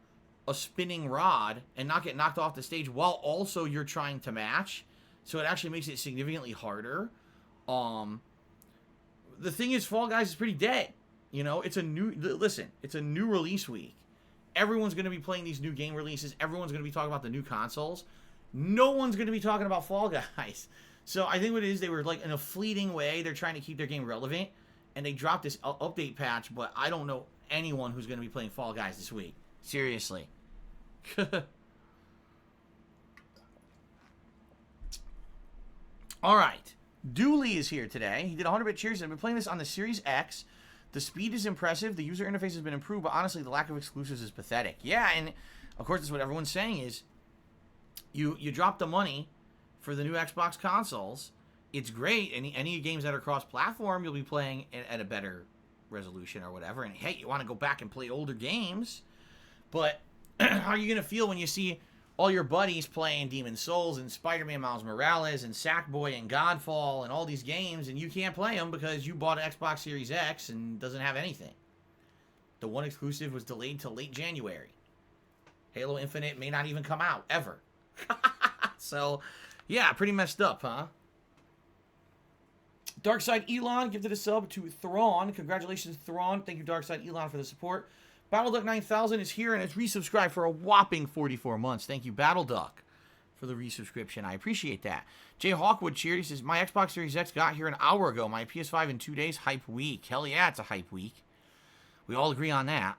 a spinning rod and not get knocked off the stage while also you're trying to match. So it actually makes it significantly harder. The thing is, Fall Guys is pretty dead. You know, it's a new release week. Everyone's going to be playing these new game releases. Everyone's going to be talking about the new consoles. No one's going to be talking about Fall Guys. So I think what it is, they were like in a fleeting way, they're trying to keep their game relevant, and they dropped this update patch, but I don't know anyone who's going to be playing Fall Guys this week. Seriously. All right. Dooley is here today. He did 100-bit cheers. I've been playing this on the Series X. The speed is impressive. The user interface has been improved, but honestly, the lack of exclusives is pathetic. Yeah, and of course, that's what everyone's saying is you drop the money for the new Xbox consoles. It's great. Any games that are cross-platform, you'll be playing at a better resolution or whatever. And hey, you want to go back and play older games, but how are you going to feel when you see all your buddies playing Demon Souls and Spider-Man Miles Morales and Sackboy and Godfall and all these games, and you can't play them because you bought an Xbox Series X and doesn't have anything. The one exclusive was delayed till late January. Halo Infinite may not even come out, ever. So, yeah, pretty messed up, huh? Darkside Elon gifted a sub to Thrawn. Congratulations, Thrawn. Thank you, Darkside Elon, for the support. BattleDuck 9000 is here and it's resubscribed for a whopping 44 months. Thank you, BattleDuck, for the resubscription. I appreciate that. Jay Hawkwood cheered. He says, my Xbox Series X got here an hour ago. My PS5 in 2 days. Hype week. Hell yeah, it's a hype week. We all agree on that.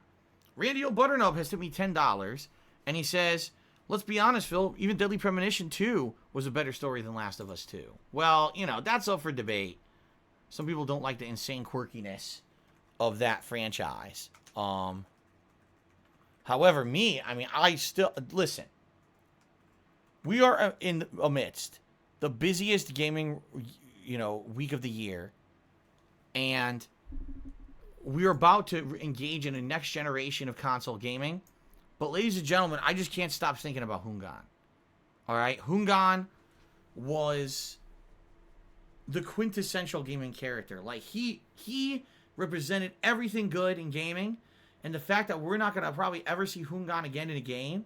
Randy O'Butternub has tipped me $10. And he says, let's be honest, Phil, even Deadly Premonition 2 was a better story than Last of Us 2. Well, you know, that's up for debate. Some people don't like the insane quirkiness of that franchise. However, I still... Listen. We are in amidst the busiest gaming, week of the year. And we're about to engage in a next generation of console gaming. But ladies and gentlemen, I just can't stop thinking about Hungan. Alright? Hungan was the quintessential gaming character. Like, he represented everything good in gaming. And the fact that we're not going to probably ever see Hungan again in a game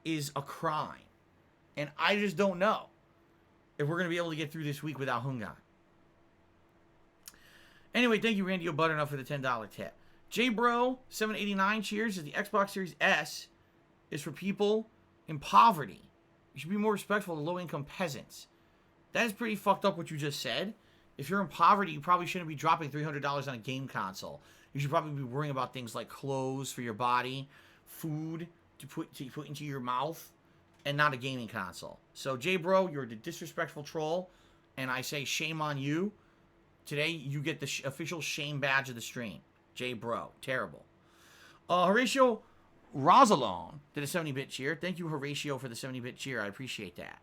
is a crime. And I just don't know if we're going to be able to get through this week without Hungan. Anyway, thank you, Randy O'Butternut, for the $10 tip. JBro789 cheers. The Xbox Series S is for people in poverty. You should be more respectful to low-income peasants. That is pretty fucked up what you just said. If you're in poverty, you probably shouldn't be dropping $300 on a game console. You should probably be worrying about things like clothes for your body, food to put into your mouth, and not a gaming console. So, J-Bro, you're the disrespectful troll, and I say shame on you. Today, you get the official shame badge of the stream. J-Bro. Terrible. Horatio Rosalon did a 70-bit cheer. Thank you, Horatio, for the 70-bit cheer. I appreciate that.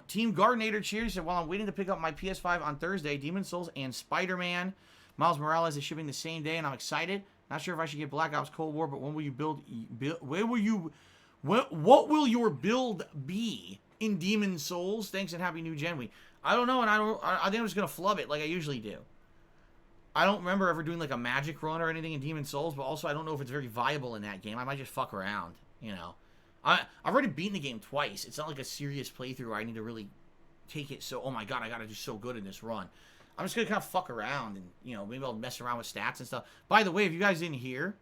Team Gardenator cheers. Said, while I'm waiting to pick up my PS5 on Thursday, Demon Souls and Spider-Man Miles Morales is shipping the same day, and I'm excited. Not sure if I should get Black Ops Cold War, but when will you what will your build be in Demon Souls? Thanks and happy new gen week. I don't know, and I think I'm just gonna flub it like I usually do. I don't remember ever doing like a magic run or anything in Demon Souls, but also I don't know if it's very viable in that game. I might just fuck around, I've already beaten the game twice. It's not like a serious playthrough where I need to really take it so, oh my god, I gotta do so good in this run. I'm just gonna kind of fuck around and, maybe I'll mess around with stats and stuff. By the way, if you guys didn't hear,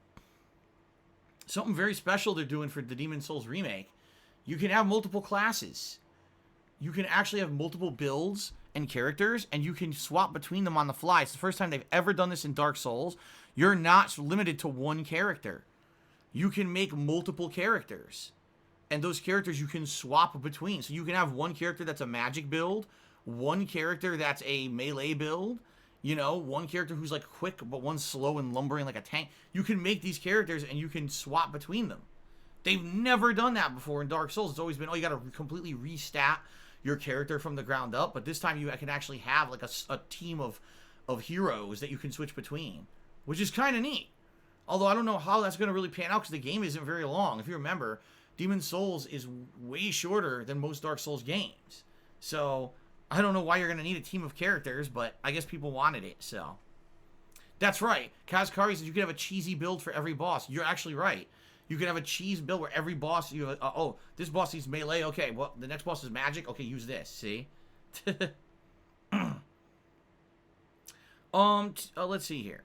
something very special they're doing for the Demon Souls remake. You can have multiple classes. You can actually have multiple builds and characters, and you can swap between them on the fly. It's the first time they've ever done this in Dark Souls. You're not limited to one character. You can make multiple characters. And those characters you can swap between. So you can have one character that's a magic build, one character that's a melee build, one character who's like quick, but one's slow and lumbering like a tank. You can make these characters and you can swap between them. They've never done that before in Dark Souls. It's always been, you got to completely restat your character from the ground up. But this time you can actually have like a team of heroes that you can switch between, which is kind of neat. Although I don't know how that's going to really pan out because the game isn't very long. If you remember, Demon Souls is way shorter than most Dark Souls games. So I don't know why you're going to need a team of characters, but I guess people wanted it, so. That's right. Kazkari says you can have a cheesy build for every boss. You're actually right. You can have a cheese build where every boss, you have, this boss needs melee. Okay, well, the next boss is magic. Okay, use this. See? Let's see here.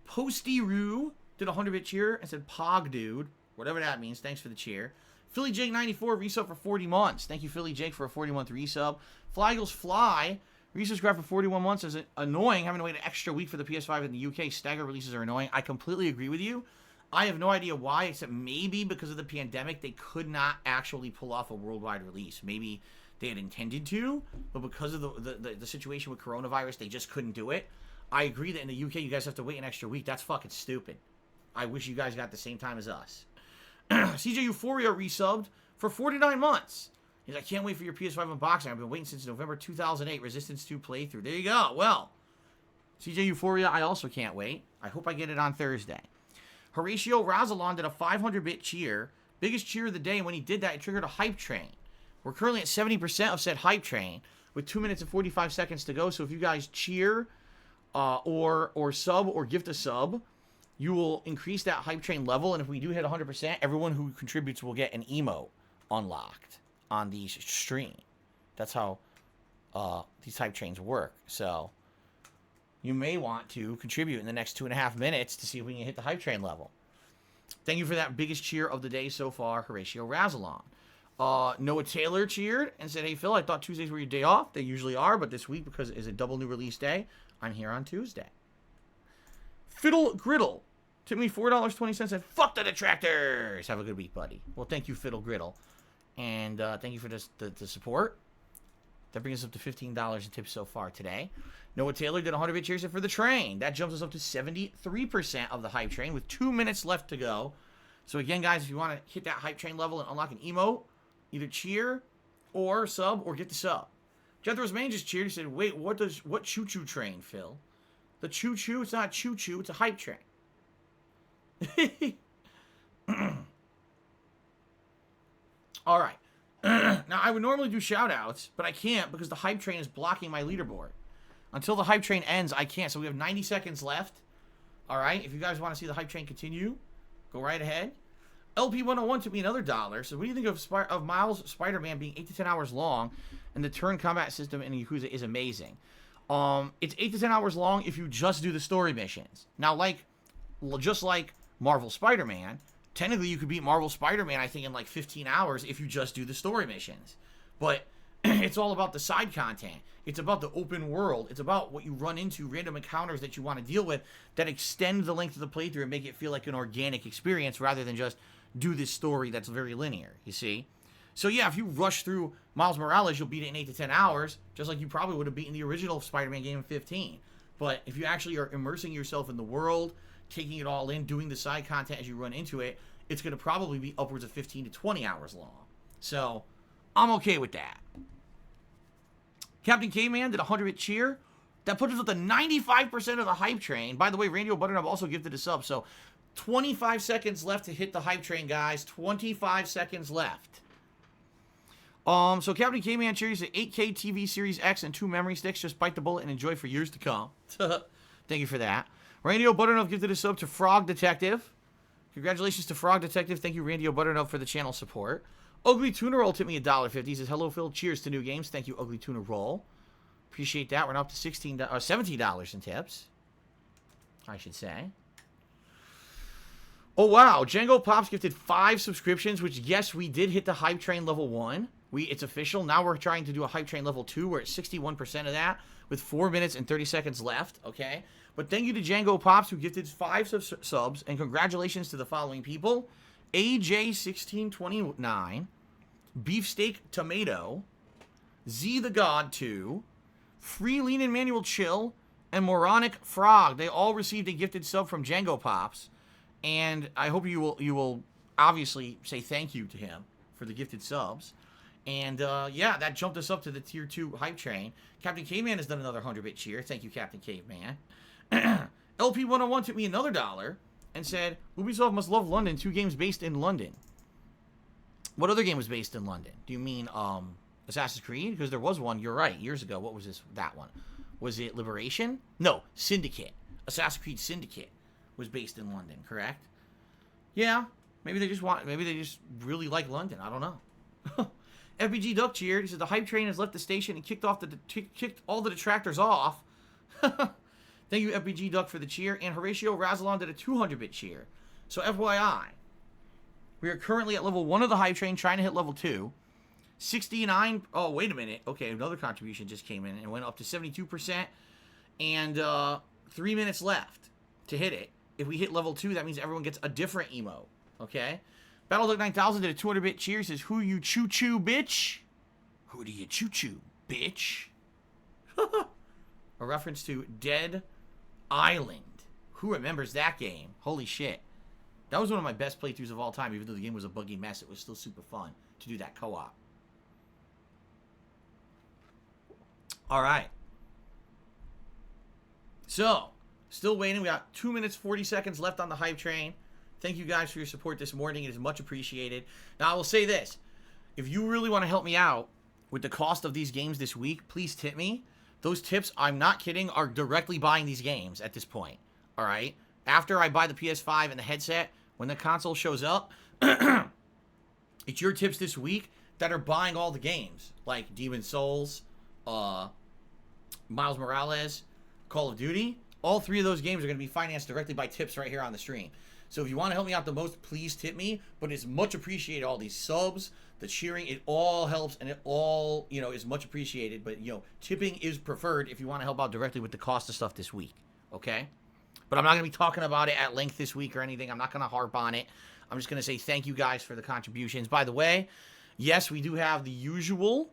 Posty-Roo did a 100-bit cheer and said, Pog dude. Whatever that means. Thanks for the cheer. Philly Jake 94 resub for 40 months. Thank you, Philly Jake, for a 40-month resub. Fly Eagles Fly resubscribed for 41 months. Is it annoying having to wait an extra week for the PS5 in the UK? Stagger releases are annoying. I completely agree with you. I have no idea why, except maybe because of the pandemic, they could not actually pull off a worldwide release. Maybe they had intended to, but because of the situation with coronavirus, they just couldn't do it. I agree that in the UK, you guys have to wait an extra week. That's fucking stupid. I wish you guys got the same time as us. CJ Euphoria resubbed for 49 months. He's like, I can't wait for your PS5 unboxing. I've been waiting since November 2008. Resistance 2 playthrough. There you go. Well, CJ Euphoria, I also can't wait. I hope I get it on Thursday. Horatio Rosalon did a 500-bit cheer. Biggest cheer of the day, and when he did that, it triggered a hype train. We're currently at 70% of said hype train with 2 minutes and 45 seconds to go. So if you guys cheer or sub or gift a sub, you will increase that hype train level. And if we do hit 100%, everyone who contributes will get an emote unlocked on the stream. That's how these hype trains work. So you may want to contribute in the next 2.5 minutes to see if we can hit the hype train level. Thank you for that biggest cheer of the day so far, Horatio Razalon. Noah Taylor cheered and said, hey, Phil, I thought Tuesdays were your day off. They usually are, but this week, because it is a double new release day, I'm here on Tuesday. Fiddle Griddle took me $4.20 and fuck the detractors. Have a good week, buddy. Well, thank you, Fiddle Griddle. And thank you for the support. That brings us up to $15 in tips so far today. Noah Taylor did 100-bit cheers for the train. That jumps us up to 73% of the hype train with 2 minutes left to go. So again, guys, if you want to hit that hype train level and unlock an emote, either cheer or sub or get the sub. Jethro's Main just cheered. He said, wait, what choo-choo train, Phil? The choo-choo? It's not choo-choo. It's a hype train. All right. Now, I would normally do shout-outs, but I can't because the hype train is blocking my leaderboard. Until the hype train ends, I can't. So we have 90 seconds left. All right. If you guys want to see the hype train continue, go right ahead. LP101 took me another $1. So what do you think of Miles Spider-Man being 8 to 10 hours long, and the turn combat system in Yakuza is amazing? It's 8 to 10 hours long if you just do the story missions. Now, just like Marvel Spider-Man, technically you could beat Marvel Spider-Man, I think, in like 15 hours if you just do the story missions. But it's all about the side content. It's about the open world. It's about what you run into, random encounters that you want to deal with that extend the length of the playthrough and make it feel like an organic experience rather than just do this story that's very linear, you see? So yeah, if you rush through Miles Morales, you'll beat it in 8 to 10 hours, just like you probably would have beaten the original Spider-Man game in 15. But if you actually are immersing yourself in the world, taking it all in, doing the side content as you run into it, it's going to probably be upwards of 15 to 20 hours long. So I'm okay with that. Captain K-Man did a 100-bit cheer. That puts us at the 95% of the hype train. By the way, Randy Butternut also gifted a sub. So 25 seconds left to hit the hype train, guys. 25 seconds left. So Captain K-Man cheers at 8K TV Series X and 2 memory sticks. Just bite the bullet and enjoy for years to come. Thank you for that. Randy Butternut gifted a sub to Frog Detective. Congratulations to Frog Detective. Thank you, Randy Butternut, for the channel support. Ugly Tuna Roll tipped me $1.50. He says, hello, Phil. Cheers to new games. Thank you, Ugly Tuna Roll. Appreciate that. We're now up to $17 in tips, I should say. Oh, wow. Django Pops gifted 5 subscriptions, which, yes, we did hit the Hype Train level 1. It's official. Now we're trying to do a Hype Train level 2. We're at 61% of that with 4 minutes and 30 seconds left, okay? But thank you to Django Pops, who gifted 5 subs, and congratulations to the following people. AJ1629, Beefsteak Tomato, Z the God 2, Free Lean and Manual Chill, and Moronic Frog. They all received a gifted sub from Django Pops, and I hope you will obviously say thank you to him for the gifted subs. And yeah, that jumped us up to the tier 2 hype train. Captain Caveman has done another 100-bit cheer. Thank you, Captain Caveman. LP101 took me another $1 and said, Ubisoft must love London, 2 games based in London. What other game was based in London? Do you mean Assassin's Creed? Because there was one, you're right, years ago. What was that one? Was it Liberation? No, Syndicate. Assassin's Creed Syndicate was based in London, correct? Yeah, maybe they just really like London. I don't know. FBG Duck cheered. He said the hype train has left the station and kicked all the detractors off. Thank you, FBG Duck, for the cheer. And Horatio Razalon did a 200-bit cheer. So FYI, we are currently at level 1 of the hype train, trying to hit level 2. 69. Oh, wait a minute. Okay, another contribution just came in and went up to 72%. And 3 minutes left to hit it. If we hit level 2, that means everyone gets a different emote. Okay? Battleduck 9000 did a 200-bit cheer. He says, who you choo-choo, bitch? Who do you choo-choo, bitch? A reference to Dead Island. Who remembers that game? Holy shit. That was one of my best playthroughs of all time. Even though the game was a buggy mess, it was still super fun to do that co-op. Alright. So, still waiting. We got 2 minutes, 40 seconds left on the hype train. Thank you guys for your support this morning. It is much appreciated. Now, I will say this. If you really want to help me out with the cost of these games this week, please tip me. Those tips, I'm not kidding, are directly buying these games at this point. All right? After I buy the PS5 and the headset, when the console shows up, it's your tips this week that are buying all the games. Like Demon's Souls, Miles Morales, Call of Duty. All three of those games are going to be financed directly by tips right here on the stream. So if you want to help me out the most, please tip me. But it's much appreciated. All these subs, the cheering, it all helps, and it all, is much appreciated. But, tipping is preferred if you want to help out directly with the cost of stuff this week. Okay? But I'm not going to be talking about it at length this week or anything. I'm not going to harp on it. I'm just going to say thank you guys for the contributions. By the way, yes, we do have the usual,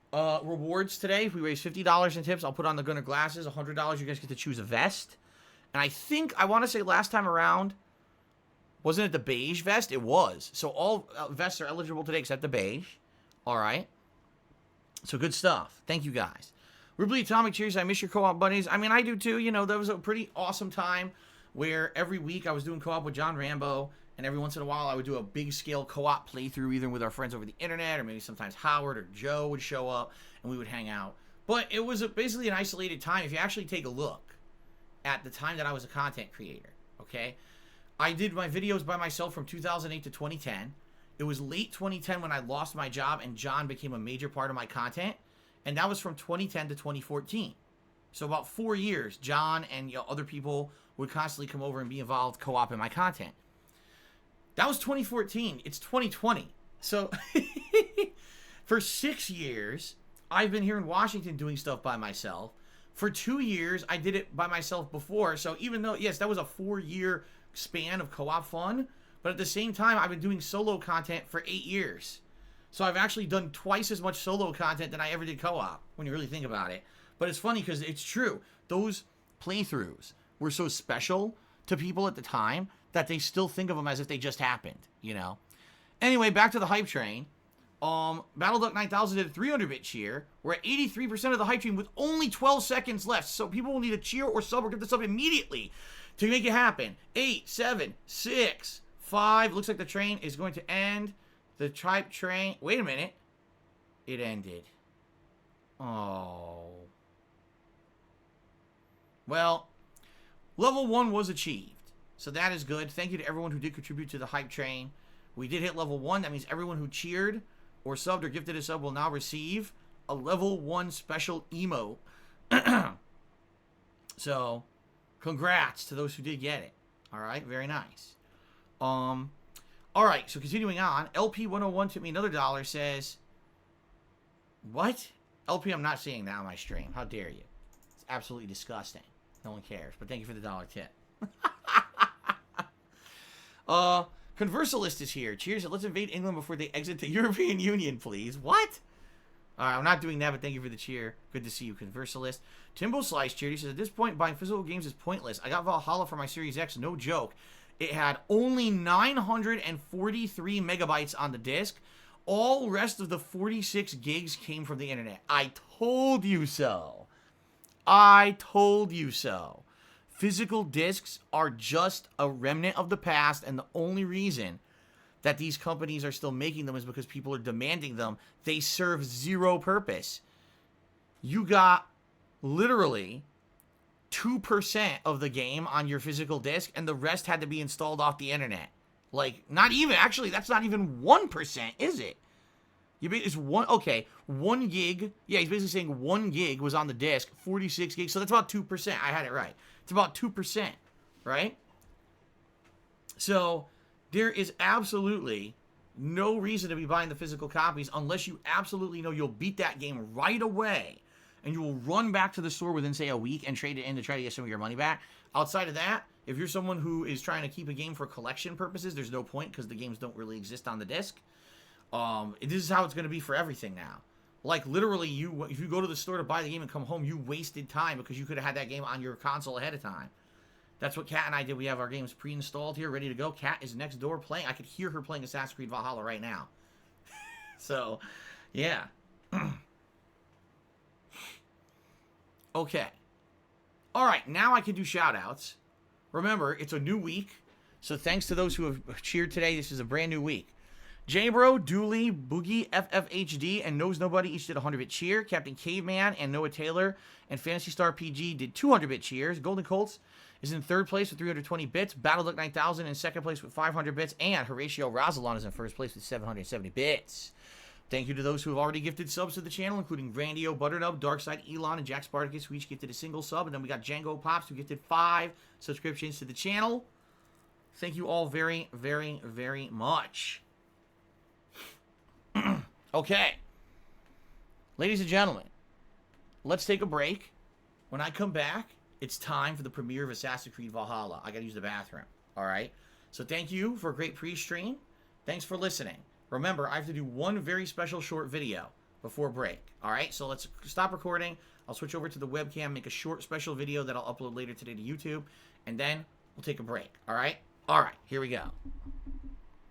rewards today. If we raise $50 in tips, I'll put on the Gunner glasses. $100, you guys get to choose a vest. And I want to say last time around, wasn't it the beige vest? It was. So all vests are eligible today except the beige. All right. So good stuff. Thank you guys. Ripley Atomic, cheers. I miss your co-op buddies. I mean, I do too. That was a pretty awesome time where every week I was doing co-op with John Rambo. And every once in a while, I would do a big-scale co-op playthrough, either with our friends over the internet, or maybe sometimes Howard or Joe would show up, and we would hang out. But it was basically an isolated time. If you actually take a look at the time that I was a content creator, okay? I did my videos by myself from 2008 to 2010. It was late 2010 when I lost my job, and John became a major part of my content. And that was from 2010 to 2014. So about 4 years, John and other people would constantly come over and be involved co-op in my content. That was 2014. It's 2020. So for 6 years, I've been here in Washington doing stuff by myself. For 2 years, I did it by myself before. So even though, yes, that was a 4-year span of co-op fun, but at the same time, I've been doing solo content for 8 years. So I've actually done twice as much solo content than I ever did co-op, when you really think about it. But it's funny because it's true. Those playthroughs were so special to people at the time that they still think of them as if they just happened, Anyway, back to the hype train. BattleDuck 9000 did a 300-bit cheer. We're at 83% of the hype train with only 12 seconds left. So people will need a cheer or sub or get the sub immediately to make it happen. 8, 7, 6, 5. Looks like the train is going to end. The hype train. Wait a minute. It ended. Oh. Well, level 1 was achieved. So that is good. Thank you to everyone who did contribute to the hype train. We did hit level 1. That means everyone who cheered or subbed or gifted a sub will now receive a level 1 special emote. So, congrats to those who did get it. All right, very nice. All right, so continuing on, LP101 took me another $1, says, what? LP, I'm not seeing that on my stream. How dare you? It's absolutely disgusting. No one cares, but thank you for the $1 tip. Conversalist is here. Cheers. Let's invade England before they exit the European Union, please. What? Alright, I'm not doing that, but thank you for the cheer. Good to see you, Conversalist. Timbo Slice cheered. He says, at this point, buying physical games is pointless. I got Valhalla for my Series X, no joke. It had only 943 megabytes on the disc. All rest of the 46 gigs came from the internet. I told you so. I told you so. Physical discs are just a remnant of the past, and the only reason that these companies are still making them is because people are demanding them. They serve zero purpose. You got literally 2% of the game on your physical disc, and the rest had to be installed off the internet. Like, not even, actually, that's not even 1%, is it? It's 1 gig. Yeah, he's basically saying 1 gig was on the disc, 46 gigs, so that's about 2%. I had it right. It's about 2%, right? So, there is absolutely no reason to be buying the physical copies unless you absolutely know you'll beat that game right away, and you will run back to the store within, say, a week and trade it in to try to get some of your money back. Outside of that, if you're someone who is trying to keep a game for collection purposes, there's no point because the games don't really exist on the disc. This is how it's going to be for everything now. Like, literally, if you go to the store to buy the game and come home, you wasted time because you could have had that game on your console ahead of time. That's what Kat and I did. We have our games pre-installed here, ready to go. Kat is next door playing. I could hear her playing Assassin's Creed Valhalla right now. So, yeah. Okay. All right, now I can do shout-outs. Remember, it's a new week, so thanks to those who have cheered today. This is a brand new week. J-Bro, Dooley, Boogie, FFHD, and Knows Nobody each did 100-bit cheer. Captain Caveman and Noah Taylor and Fantasy Star PG did 200-bit cheers. Golden Colts is in third place with 320 bits. Battleduck 9000 in second place with 500 bits. And Horatio Rosalon is in first place with 770 bits. Thank you to those who have already gifted subs to the channel, including Randio, Butternub, Darkside, Elon, and Jack Spartacus, who each gifted a single sub. And then we got Django Pops, who gifted 5 subscriptions to the channel. Thank you all very, very, very much. Okay. Ladies and gentlemen, let's take a break. When I come back, it's time for the premiere of Assassin's Creed Valhalla. I gotta use the bathroom. Alright? So thank you for a great pre-stream. Thanks for listening. Remember, I have to do one very special short video before break. Alright? So let's stop recording. I'll switch over to the webcam, make a short special video that I'll upload later today to YouTube, and then we'll take a break. Alright? Alright, here we go.